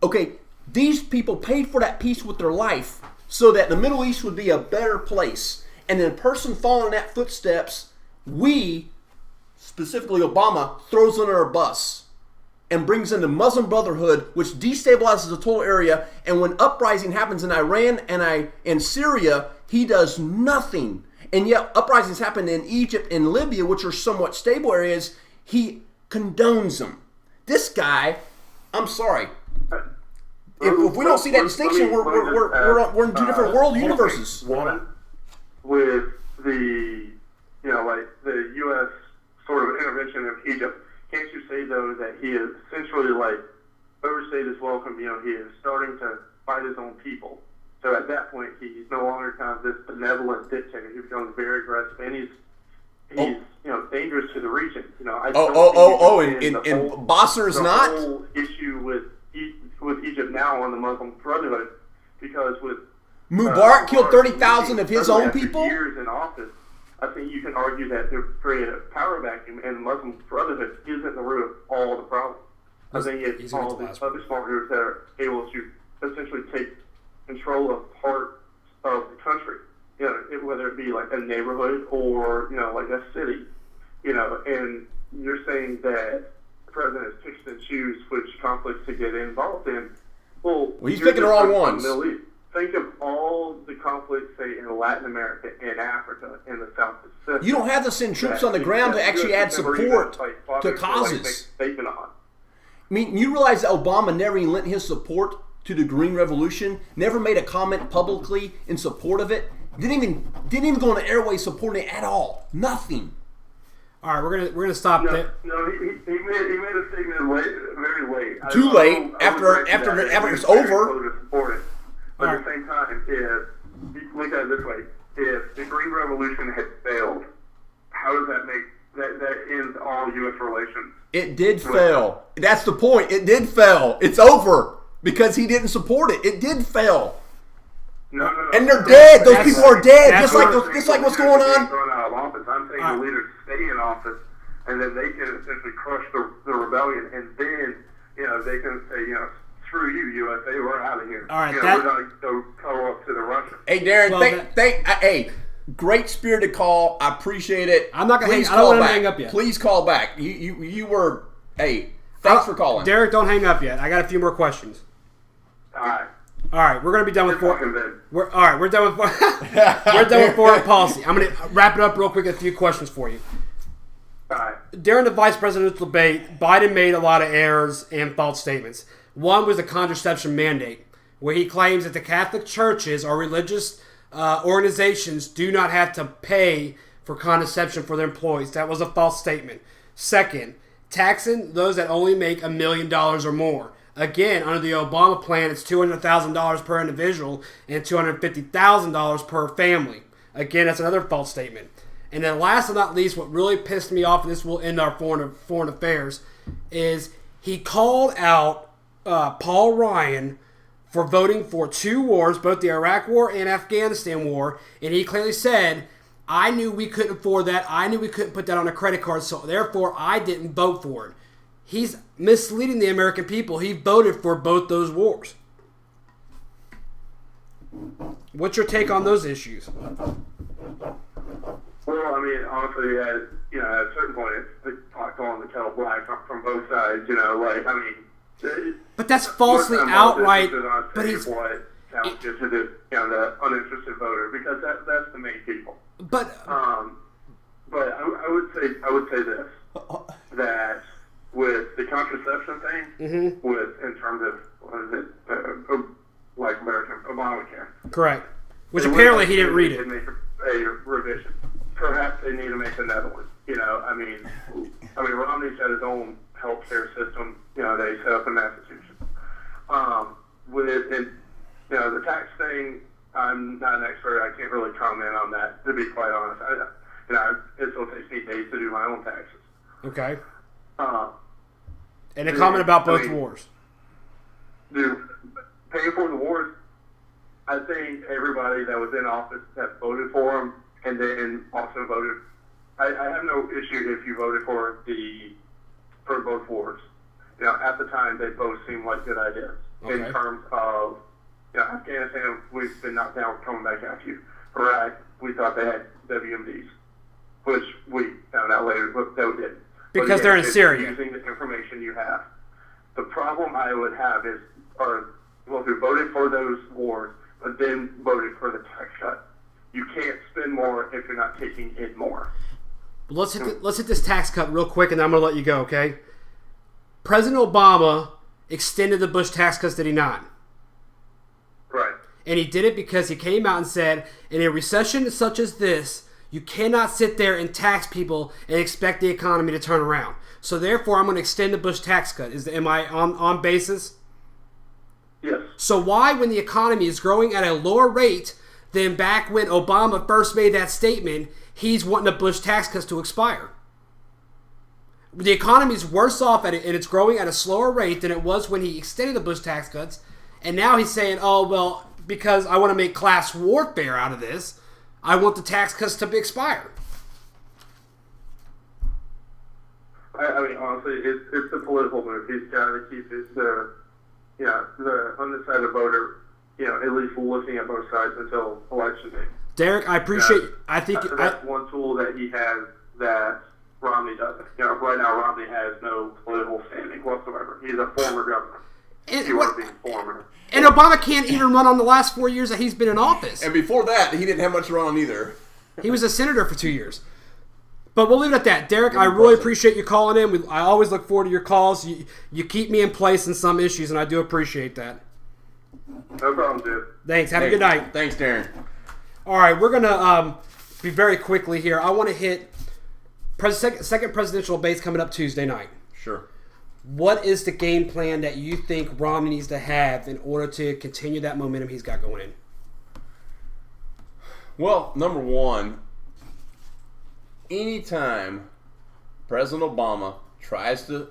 Okay, these people paid for that peace with their life so that the Middle East would be a better place. And then a person following in that footsteps, we, specifically Obama, throws under a bus and brings in the Muslim Brotherhood, which destabilizes the total area. And when uprising happens in Iran and Syria, he does nothing. And yet uprisings happen in Egypt and Libya, which are somewhat stable areas. He condones them. This guy, I'm sorry. If we don't see that distinction, we're in two different world universes. One, with the the U.S. sort of intervention in Egypt, can't you say though that he is essentially overstayed his welcome? He is starting to fight his own people. So at that point, he's no longer kind of this benevolent dictator. He becomes very aggressive, and he's dangerous to the region. And Basser is not. The whole issue with Egypt now on the Muslim Brotherhood, because with Mubarak killed 30,000 of his own people. Years in office, I think you can argue that they've created a power vacuum, and the Muslim Brotherhood isn't the root of all the problems. I think it's all these other small groups that are able to essentially take control of part of the country, whether it be like a neighborhood or like a city, and you're saying that the president picks and chooses which conflicts to get involved in. Well, he's picking the wrong ones. Middle East. Think of all the conflicts, say, in Latin America, in Africa, in the South Pacific. You don't have to send troops on the ground to actually add support to causes. I mean, you realize that Obama never even lent his support to the Green Revolution, never made a comment publicly in support of it, didn't even go on the airways supporting it at all. Nothing. All right, we're gonna stop there. No, he made a statement very late. Too late. After it's over. But at the same time, if you look at it this way, if the Green Revolution had failed, how how does that make that ends all U.S. relations? It did fail. That's the point. It did fail. It's over because he didn't support it. It did fail. No. And they're dead. Those people are dead. Just like what's going on. Thrown out of office. I'm saying the leaders stay in office, and then they can essentially crush the rebellion, and then they can say screw you, USA, we're out of here. All right, we're going to go cuddle up to the Russians. Hey, Darren, hey, great spirited call. I appreciate it. I'm not going to I don't want to hang up yet. Please call back. You were, thanks for calling. Derek, don't hang up yet. I got a few more questions. All right, we're going to be done with we're done with we're done with foreign policy. I'm going to wrap it up real quick with a few questions for you. All right. During the vice presidential debate, Biden made a lot of errors and false statements. One was the contraception mandate, where he claims that the Catholic churches or religious organizations do not have to pay for contraception for their employees. That was a false statement. Second, taxing those that only make $1 million or more. Again, under the Obama plan, it's $200,000 per individual and $250,000 per family. Again, that's another false statement. And then last but not least, what really pissed me off, and this will end our foreign affairs, is he called out Paul Ryan for voting for 2 wars, both the Iraq War and Afghanistan War, and he clearly said, I knew we couldn't afford that, I knew we couldn't put that on a credit card, so therefore I didn't vote for it. He's misleading the American people. He voted for both those wars. What's your take on those issues? Well, I mean, honestly, at a certain point, it's the pot calling the kettle black from both sides. But that's falsely outright. But he's the uninterested voter, because that's the main people. But I would say this, that with the contraception thing, in terms of like American Obamacare, correct, which apparently he didn't read it. Make a revision. Perhaps they need to make another one. Romney's got his own healthcare system. They set up in Massachusetts. The tax thing, I'm not an expert. I can't really comment on that, to be quite honest. It still takes me days to do my own taxes. Okay. And a comment about both wars. Paying for the wars, I think everybody that was in office that voted for them and then also voted. I have no issue if you voted for both wars. At the time, they both seemed like good ideas. Okay. In terms of Afghanistan, we've been knocked down, coming back after you. Iraq, we thought they had WMDs, which we found out later that we didn't. Because they're in Syria. Using the information you have. The problem I would have is, who voted for those wars, but then voted for the tax cut. You can't spend more if you're not taking in more. Let's hit this tax cut real quick, and then I'm going to let you go, okay? President Obama extended the Bush tax cuts, did he not? Right. And he did it because he came out and said, in a recession such as this, you cannot sit there and tax people and expect the economy to turn around. So therefore, I'm going to extend the Bush tax cut. Am I on basis? Yes. So why, when the economy is growing at a lower rate than back when Obama first made that statement, he's wanting the Bush tax cuts to expire? The economy is worse off at it, and it's growing at a slower rate than it was when he extended the Bush tax cuts. And now he's saying, oh, well, because I want to make class warfare out of this, I want the tax cuts to expire. Honestly, it's a political move. He's got to keep the undecided voter, at least looking at both sides until election day. Derek, I appreciate. I think that's one tool that he has that Romney doesn't. Right now Romney has no political standing whatsoever. He's a former governor. And Obama can't even run on the last 4 years that he's been in office. And before that, he didn't have much to run on either. He was a senator for 2 years. But we'll leave it at that. Derek, I really appreciate you calling in. I always look forward to your calls. You keep me in place in some issues, and I do appreciate that. No problem, dude. Thanks. Have a good night. Thanks, Darren. All right, we're going to be very quickly here. I want to hit second presidential debates coming up Tuesday night. Sure. What is the game plan that you think Romney needs to have in order to continue that momentum he's got going in? Well, number one, anytime President Obama tries to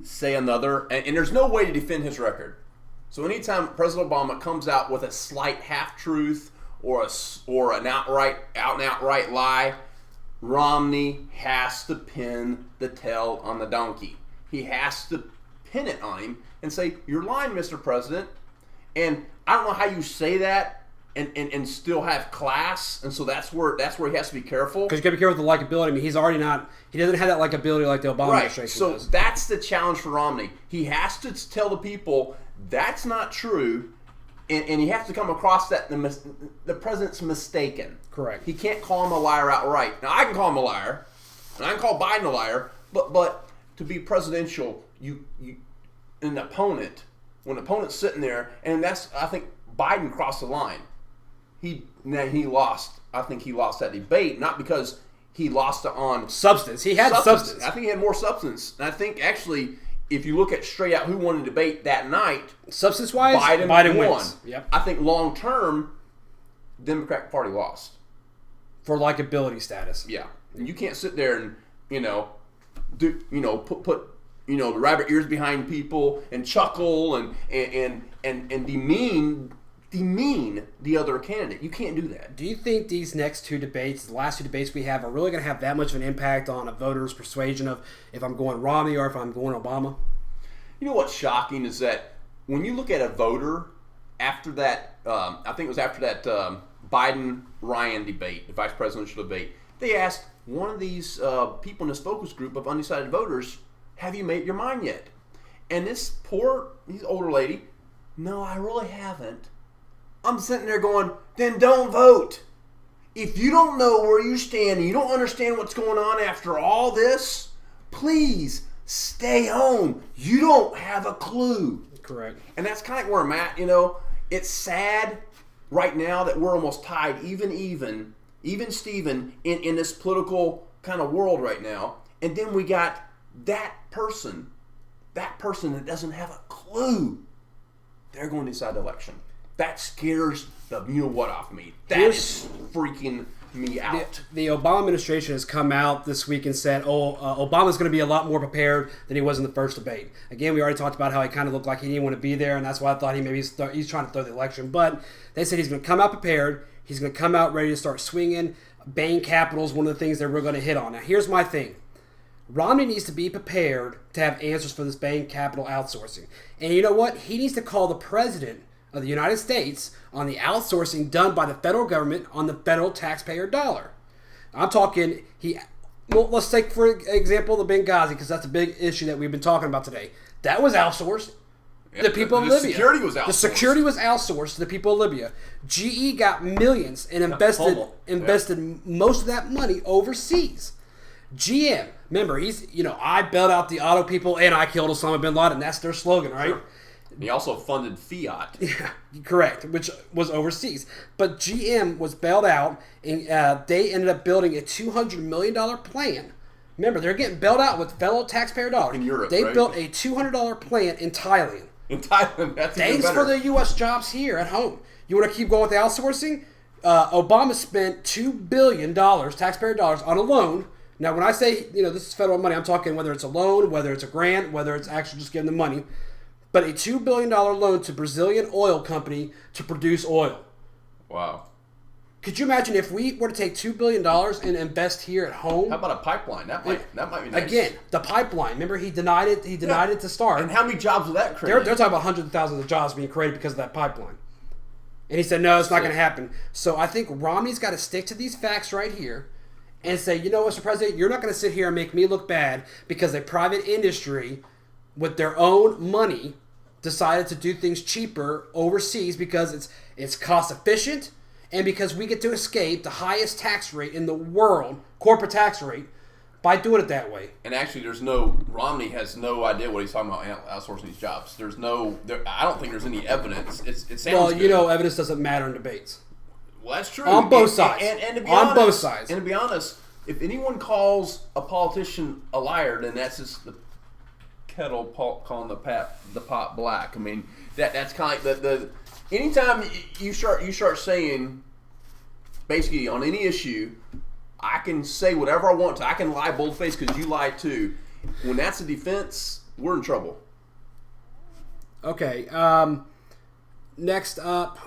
say another, and there's no way to defend his record. So anytime President Obama comes out with a slight half-truth or an out and outright lie, Romney has to pin the tail on the donkey. He has to pin it on him and say, "You're lying, Mr. President." And I don't know how you say that and still have class, and so that's where he has to be careful. Because you got to be careful with the likability. I mean, he doesn't have that likability like the Obama administration so does. that's the challenge for Romney. He has to tell the people that's not true, and he has to come across that the president's mistaken. Correct. He can't call him a liar outright. Now, I can call him a liar, and I can call Biden a liar, but to be presidential, you an opponent, when an opponent's sitting there, and that's, I think Biden crossed the line. He lost. I think he lost that debate, not because he lost it on substance. He had substance. I think he had more substance. And I think, actually, if you look at straight out who won the debate that night, substance-wise, Biden won. wins. Yep. I think long-term, Democratic Party lost. For likability status. Yeah. And you can't sit there and, put the rabbit ears behind people and chuckle and demean the other candidate. You can't do that. Do you think these next two debates, the last two debates we have, are really going to have that much of an impact on a voter's persuasion of if I'm going Romney or if I'm going Obama? You know what's shocking is that when you look at a voter after that, I think it was after that Biden-Ryan debate, the vice presidential debate, they asked one of these people in this focus group of undecided voters, "Have you made your mind yet?" And this older lady, "No, I really haven't." I'm sitting there going, then don't vote. If you don't know where you stand and you don't understand what's going on after all this, please stay home. You don't have a clue. Correct. And that's kind of where I'm at. It's sad right now that we're almost tied, even Steven, in this political kind of world right now. And then we got that person that doesn't have a clue. They're going to decide the election. That scares the you-know-what off me. That is freaking me out. The Obama administration has come out this week and said, Obama's going to be a lot more prepared than he was in the first debate. Again, we already talked about how he kind of looked like he didn't want to be there, and that's why I thought he's trying to throw the election. But they said he's going to come out prepared. He's going to come out ready to start swinging. Bank capital is one of the things that we're going to hit on. Now, here's my thing. Romney needs to be prepared to have answers for this bank capital outsourcing. And you know what? He needs to call the president of the United States on the outsourcing done by the federal government on the federal taxpayer dollar. I'm talking, let's take, for example, the Benghazi, because that's a big issue that we've been talking about today. That was outsourced to the people of Libya. The security was outsourced. The security was outsourced to the people of Libya. GE got millions and invested most of that money overseas. GM, remember, I bailed out the auto people and I killed Osama bin Laden. That's their slogan, right? Sure. He also funded Fiat. Yeah, correct, which was overseas. But GM was bailed out, and they ended up building a $200 million plan. Remember, they're getting bailed out with fellow taxpayer dollars. In Europe, They right? built a $200 plant in Thailand. In Thailand, that's even Thanks better. for the U.S. jobs here at home. You want to keep going with the outsourcing? Obama spent $2 billion, taxpayer dollars, on a loan. Now, when I say, this is federal money, I'm talking whether it's a loan, whether it's a grant, whether it's actually just giving them money. But a $2 billion loan to Brazilian oil company to produce oil. Wow. Could you imagine if we were to take $2 billion and invest here at home? How about a pipeline? That might be nice. Again, the pipeline. Remember, he denied it. He denied it to start. And how many jobs will that create? They're talking about hundreds of thousands of jobs being created because of that pipeline. And he said, no, it's not going to happen. So I think Romney's got to stick to these facts right here and say, you know, Mr. President, you're not going to sit here and make me look bad because a private industry with their own money decided to do things cheaper overseas because it's cost efficient and because we get to escape the highest tax rate in the world, corporate tax rate, by doing it that way. And actually, Romney has no idea what he's talking about outsourcing these jobs. I don't think there's any evidence. It sounds good. Evidence doesn't matter in debates. Well, that's true. On both sides. And to be on honest, both sides. And to be honest, if anyone calls a politician a liar, then that's just the kettle calling the pot black. I mean, that's kind of like the anytime you start saying basically on any issue, I can say whatever I want to. I can lie bold-faced because you lied too. When that's a defense, we're in trouble. Okay. Next up,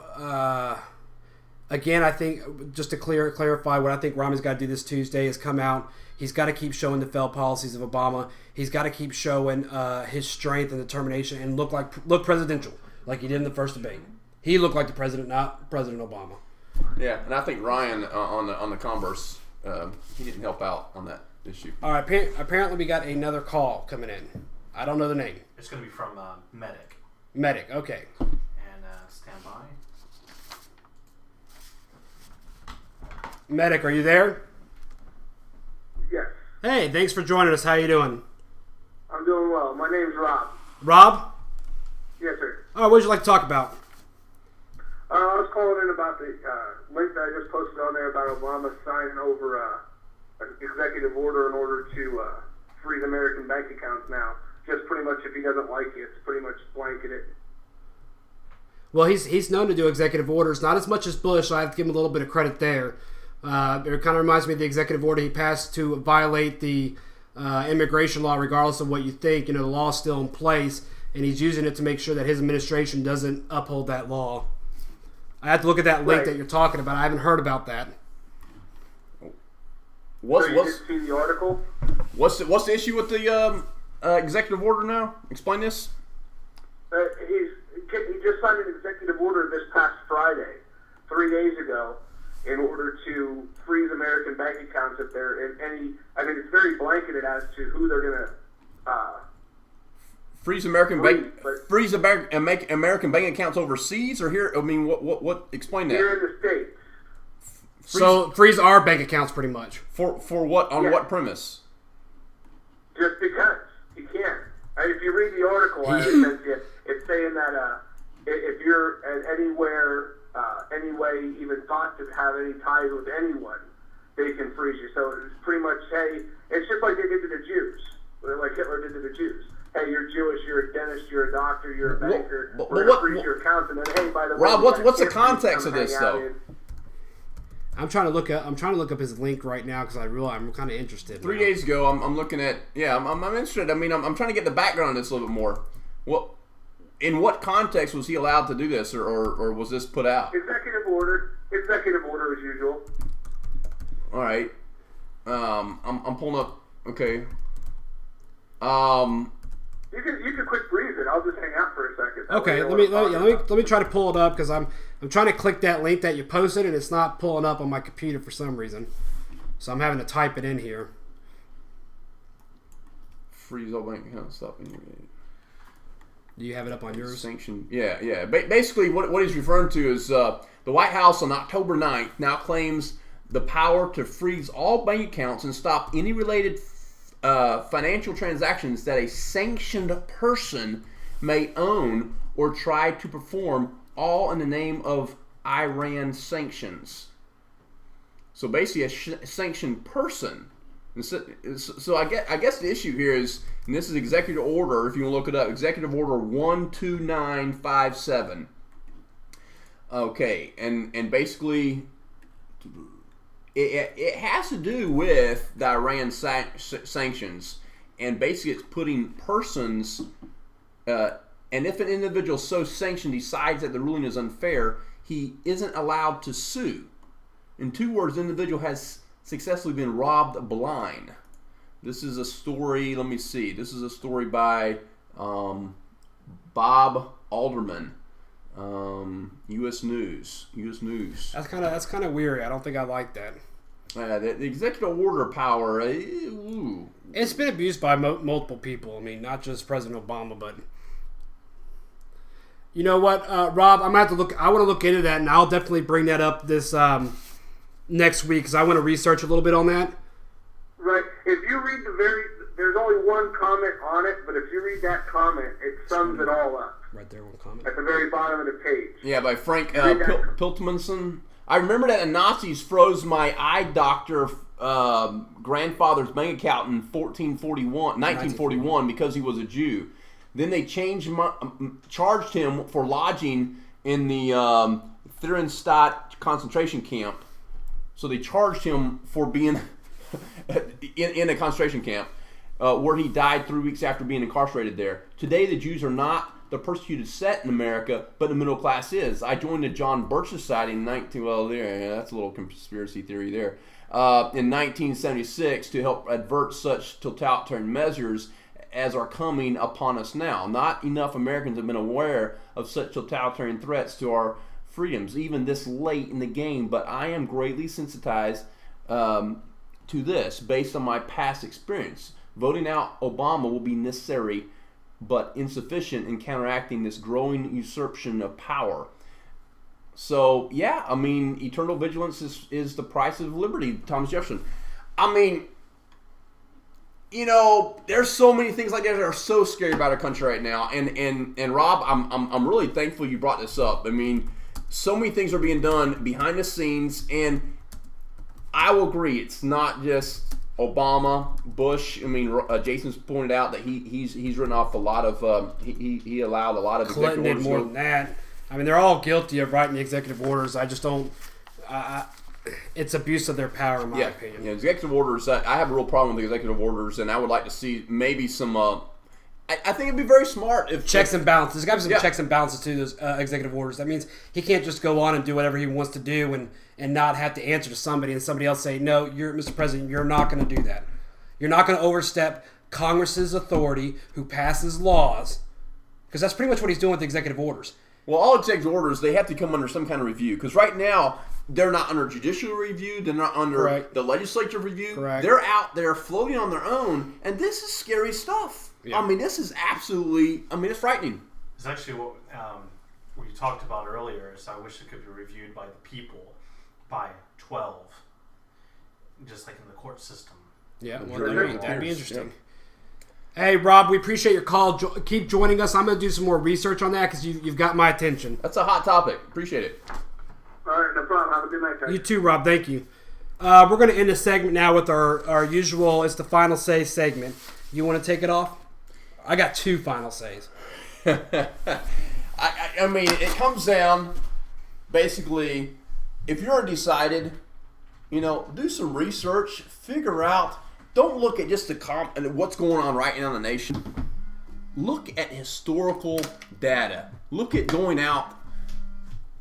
again, I think just to clarify what I think Romney's got to do this Tuesday is come out. He's got to keep showing the failed policies of Obama. He's got to keep showing his strength and determination and look presidential like he did in the first debate. He looked like the president, not President Obama. Yeah, and I think Ryan on the converse, he didn't help out on that issue. All right. Apparently, we got another call coming in. I don't know the name. It's going to be from Medic. Medic. Okay. And stand by. Medic, are you there? Yes, Hey, thanks for joining us. How you doing? I'm doing well. My name's Rob. Rob? Yes, sir. Oh, what would you like to talk about? I was calling in about the link that I just posted on there about Obama signing over an executive order in order to freeze American bank accounts now. Just pretty much, if he doesn't like it, it's pretty much blanketed. Well, he's known to do executive orders, not as much as Bush, so I have to give him a little bit of credit there. It kind of reminds me of the executive order he passed to violate the immigration law, regardless of what you think. You know, the law's still in place, and he's using it to make sure that his administration doesn't uphold that law. I have to look at that link that you're talking about. I haven't heard about that. So you did see the article? What's the issue with the executive order now? Explain this. He just signed an executive order this past Friday, 3 days ago, in order to freeze American bank accounts if they're in any. I mean, it's very blanketed as to who they're going to. Freeze American bank accounts overseas or here? I mean, what? Explain that. Here in the States. So freeze our bank accounts, pretty much. For what? On what premise? Just because you can. If you read the article, it's saying that if you're anywhere, any way, even thought to have any ties with anyone, they can freeze you. So it's pretty much, hey, it's just like they did to the Jews, like Hitler did to the Jews. Hey, you're Jewish, you're a dentist, you're a doctor, you're a banker. We're going to freeze your accounts, and then hey, by the way, Rob, what's the context of this though? I'm trying to look up his link right now because I'm kind of interested. 3 days ago, I'm looking at. Yeah, I'm interested. I mean, I'm trying to get the background on this a little bit more. In what context was he allowed to do this, or was this put out? Executive order as usual. All right. I'm pulling up. Okay. You can quick breeze it. I'll just hang out for a second. Okay, let me try to pull it up because I'm trying to click that link that you posted and it's not pulling up on my computer for some reason. So I'm having to type it in here. Freeze all bank accounts. Stop. Do you have it up on yours? Sanction. Yeah. Basically, what he's referring to is the White House on October 9th now claims the power to freeze all bank accounts and stop any related financial transactions that a sanctioned person may own or try to perform, all in the name of Iran sanctions. So basically, a sanctioned person. So I guess the issue here is, and this is Executive Order, if you want to look it up, Executive Order 12957. Okay, and basically, it has to do with the Iran sanctions, and basically it's putting persons, and if an individual so sanctioned decides that the ruling is unfair, he isn't allowed to sue. In 2 words, the individual has successfully been robbed blind. This is a story, let me see, this is a story by Bob Alderman. U.S. News. That's kind of weird. I don't think I like that. The executive order power. It's been abused by multiple people. I mean, not just President Obama, but you know what, Rob? I'm gonna have to look. I want to look into that, and I'll definitely bring that up this next week because I want to research a little bit on that. Right. If you read there's only one comment on it, but if you read that comment, it sums it all up. Right there, one comment. At the very bottom of the page. Yeah, by Frank Piltmanson. I remember that the Nazis froze my eye doctor grandfather's bank account in 1941 because he was a Jew. Then they charged him for lodging in the Theresienstadt concentration camp. So they charged him for being in a concentration camp where he died 3 weeks after being incarcerated there. Today, the Jews are not the persecuted set in America, but the middle class is. I joined the John Birch Society in that's a little conspiracy theory there. In 1976 to help avert such totalitarian measures as are coming upon us now. Not enough Americans have been aware of such totalitarian threats to our freedoms, even this late in the game, but I am greatly sensitized to this based on my past experience. Voting out Obama will be necessary but insufficient in counteracting this growing usurpation of power. So, yeah, I mean, eternal vigilance is the price of liberty, Thomas Jefferson. I mean, you know, there's so many things like that are so scary about our country right now. And Rob, I'm really thankful you brought this up. I mean, so many things are being done behind the scenes, and I will agree, it's not just Obama, Bush. I mean, Jason's pointed out that he's written off a lot of he allowed a lot of Clinton did more than that. I mean, they're all guilty of writing the executive orders. I just don't. It's abuse of their power, in my opinion. Yeah, executive orders. I have a real problem with the executive orders, and I would like to see maybe some. I think it'd be very smart if checks and balances. There's got to be some checks and balances to those executive orders. That means he can't just go on and do whatever he wants to do and not have to answer to somebody and somebody else say, no, Mr. President, you're not going to do that. You're not going to overstep Congress's authority who passes laws, because that's pretty much what he's doing with the executive orders. Well, all executive orders, they have to come under some kind of review, because right now they're not under judicial review, they're not under the legislature review. Correct. They're out there floating on their own, and this is scary stuff. Yeah. I mean, this is absolutely, it's frightening. It's actually what we talked about earlier, is I wish it could be reviewed by the people by 12, just like in the court system. Yeah, that'd be interesting. Yeah. Hey, Rob, we appreciate your call. Keep joining us. I'm going to do some more research on that because you've got my attention. That's a hot topic. Appreciate it. All right, no problem. Have a good night, guys. You too, Rob. Thank you. We're going to end the segment now with our usual, it's the final say segment. You want to take it off? I got 2 final says. I mean, it comes down, basically, if you're undecided, do some research, figure out, don't look at just and what's going on right now in the nation. Look at historical data. Look at going out.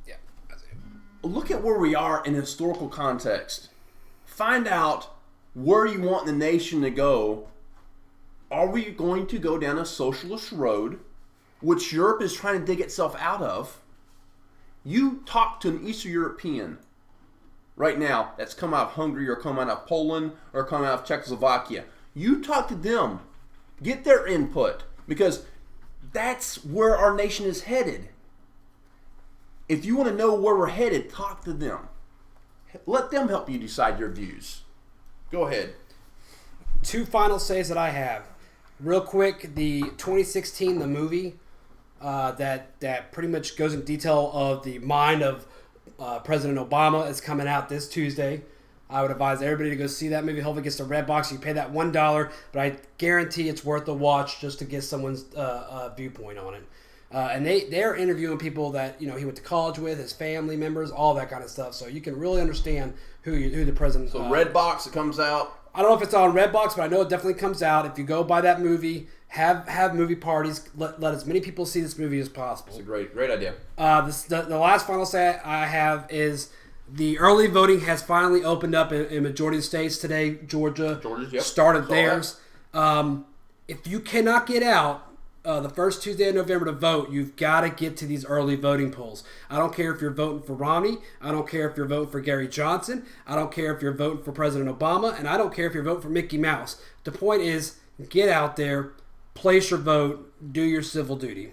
Yeah, that's it. Look at where we are in historical context. Find out where you want the nation to go. Are we going to go down a socialist road, which Europe is trying to dig itself out of? You talk to an Eastern European right now that's come out of Hungary or come out of Poland or come out of Czechoslovakia. You talk to them. Get their input, because that's where our nation is headed. If you want to know where we're headed, talk to them. Let them help you decide your views. Go ahead. 2 final says that I have. Real quick, the 2016, the movie that pretty much goes into detail of the mind of President Obama is coming out this Tuesday. I would advise everybody to go see that movie. Hopefully it gets to Redbox. You pay that $1, but I guarantee it's worth the watch just to get someone's viewpoint on it. And they're interviewing people that he went to college with, his family members, all that kind of stuff. So you can really understand who the president. So Redbox, it comes out. I don't know if it's on Redbox, but I know it definitely comes out. If you go buy that movie, have movie parties. Let as many people see this movie as possible. It's a great idea. The last final say I have is the early voting has finally opened up in majority of the states today. Georgia started theirs. If you cannot get out the first Tuesday of November to vote, you've got to get to these early voting polls. I don't care if you're voting for Romney. I don't care if you're voting for Gary Johnson. I don't care if you're voting for President Obama. And I don't care if you're voting for Mickey Mouse. The point is, get out there, place your vote, do your civil duty.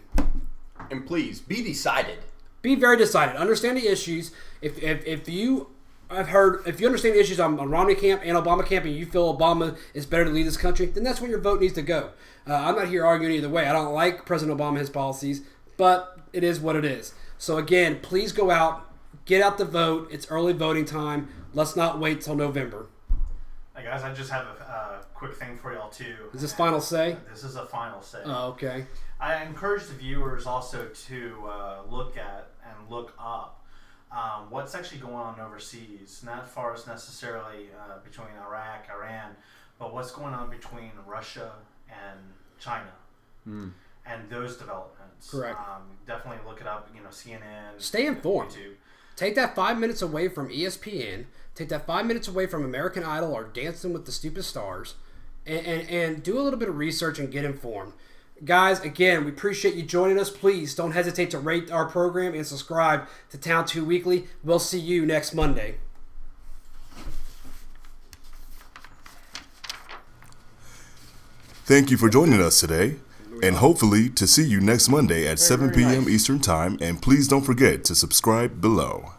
And please, be decided. Be very decided. Understand the issues. If you understand the issues on Romney camp and Obama camp, and you feel Obama is better to lead this country, then that's where your vote needs to go. I'm not here arguing either way. I don't like President Obama and his policies, but it is what it is. So again, please go out, get out the vote. It's early voting time. Let's not wait till November. Hey guys, I just have a quick thing for y'all too. Is this final say? This is a final say. Oh, okay. I encourage the viewers also to look at and look up what's actually going on overseas, not as far as necessarily between Iraq, Iran, but what's going on between Russia and China and those developments. Correct. Definitely look it up, CNN. Stay informed. YouTube. Take that 5 minutes away from ESPN. Take that 5 minutes away from American Idol or Dancing with the Stupid Stars. And do a little bit of research and get informed. Guys, again, we appreciate you joining us. Please don't hesitate to rate our program and subscribe to Town 2 Weekly. We'll see you next Monday. Thank you for joining us today, and hopefully to see you next Monday at 7 p.m. Eastern Time. And please don't forget to subscribe below.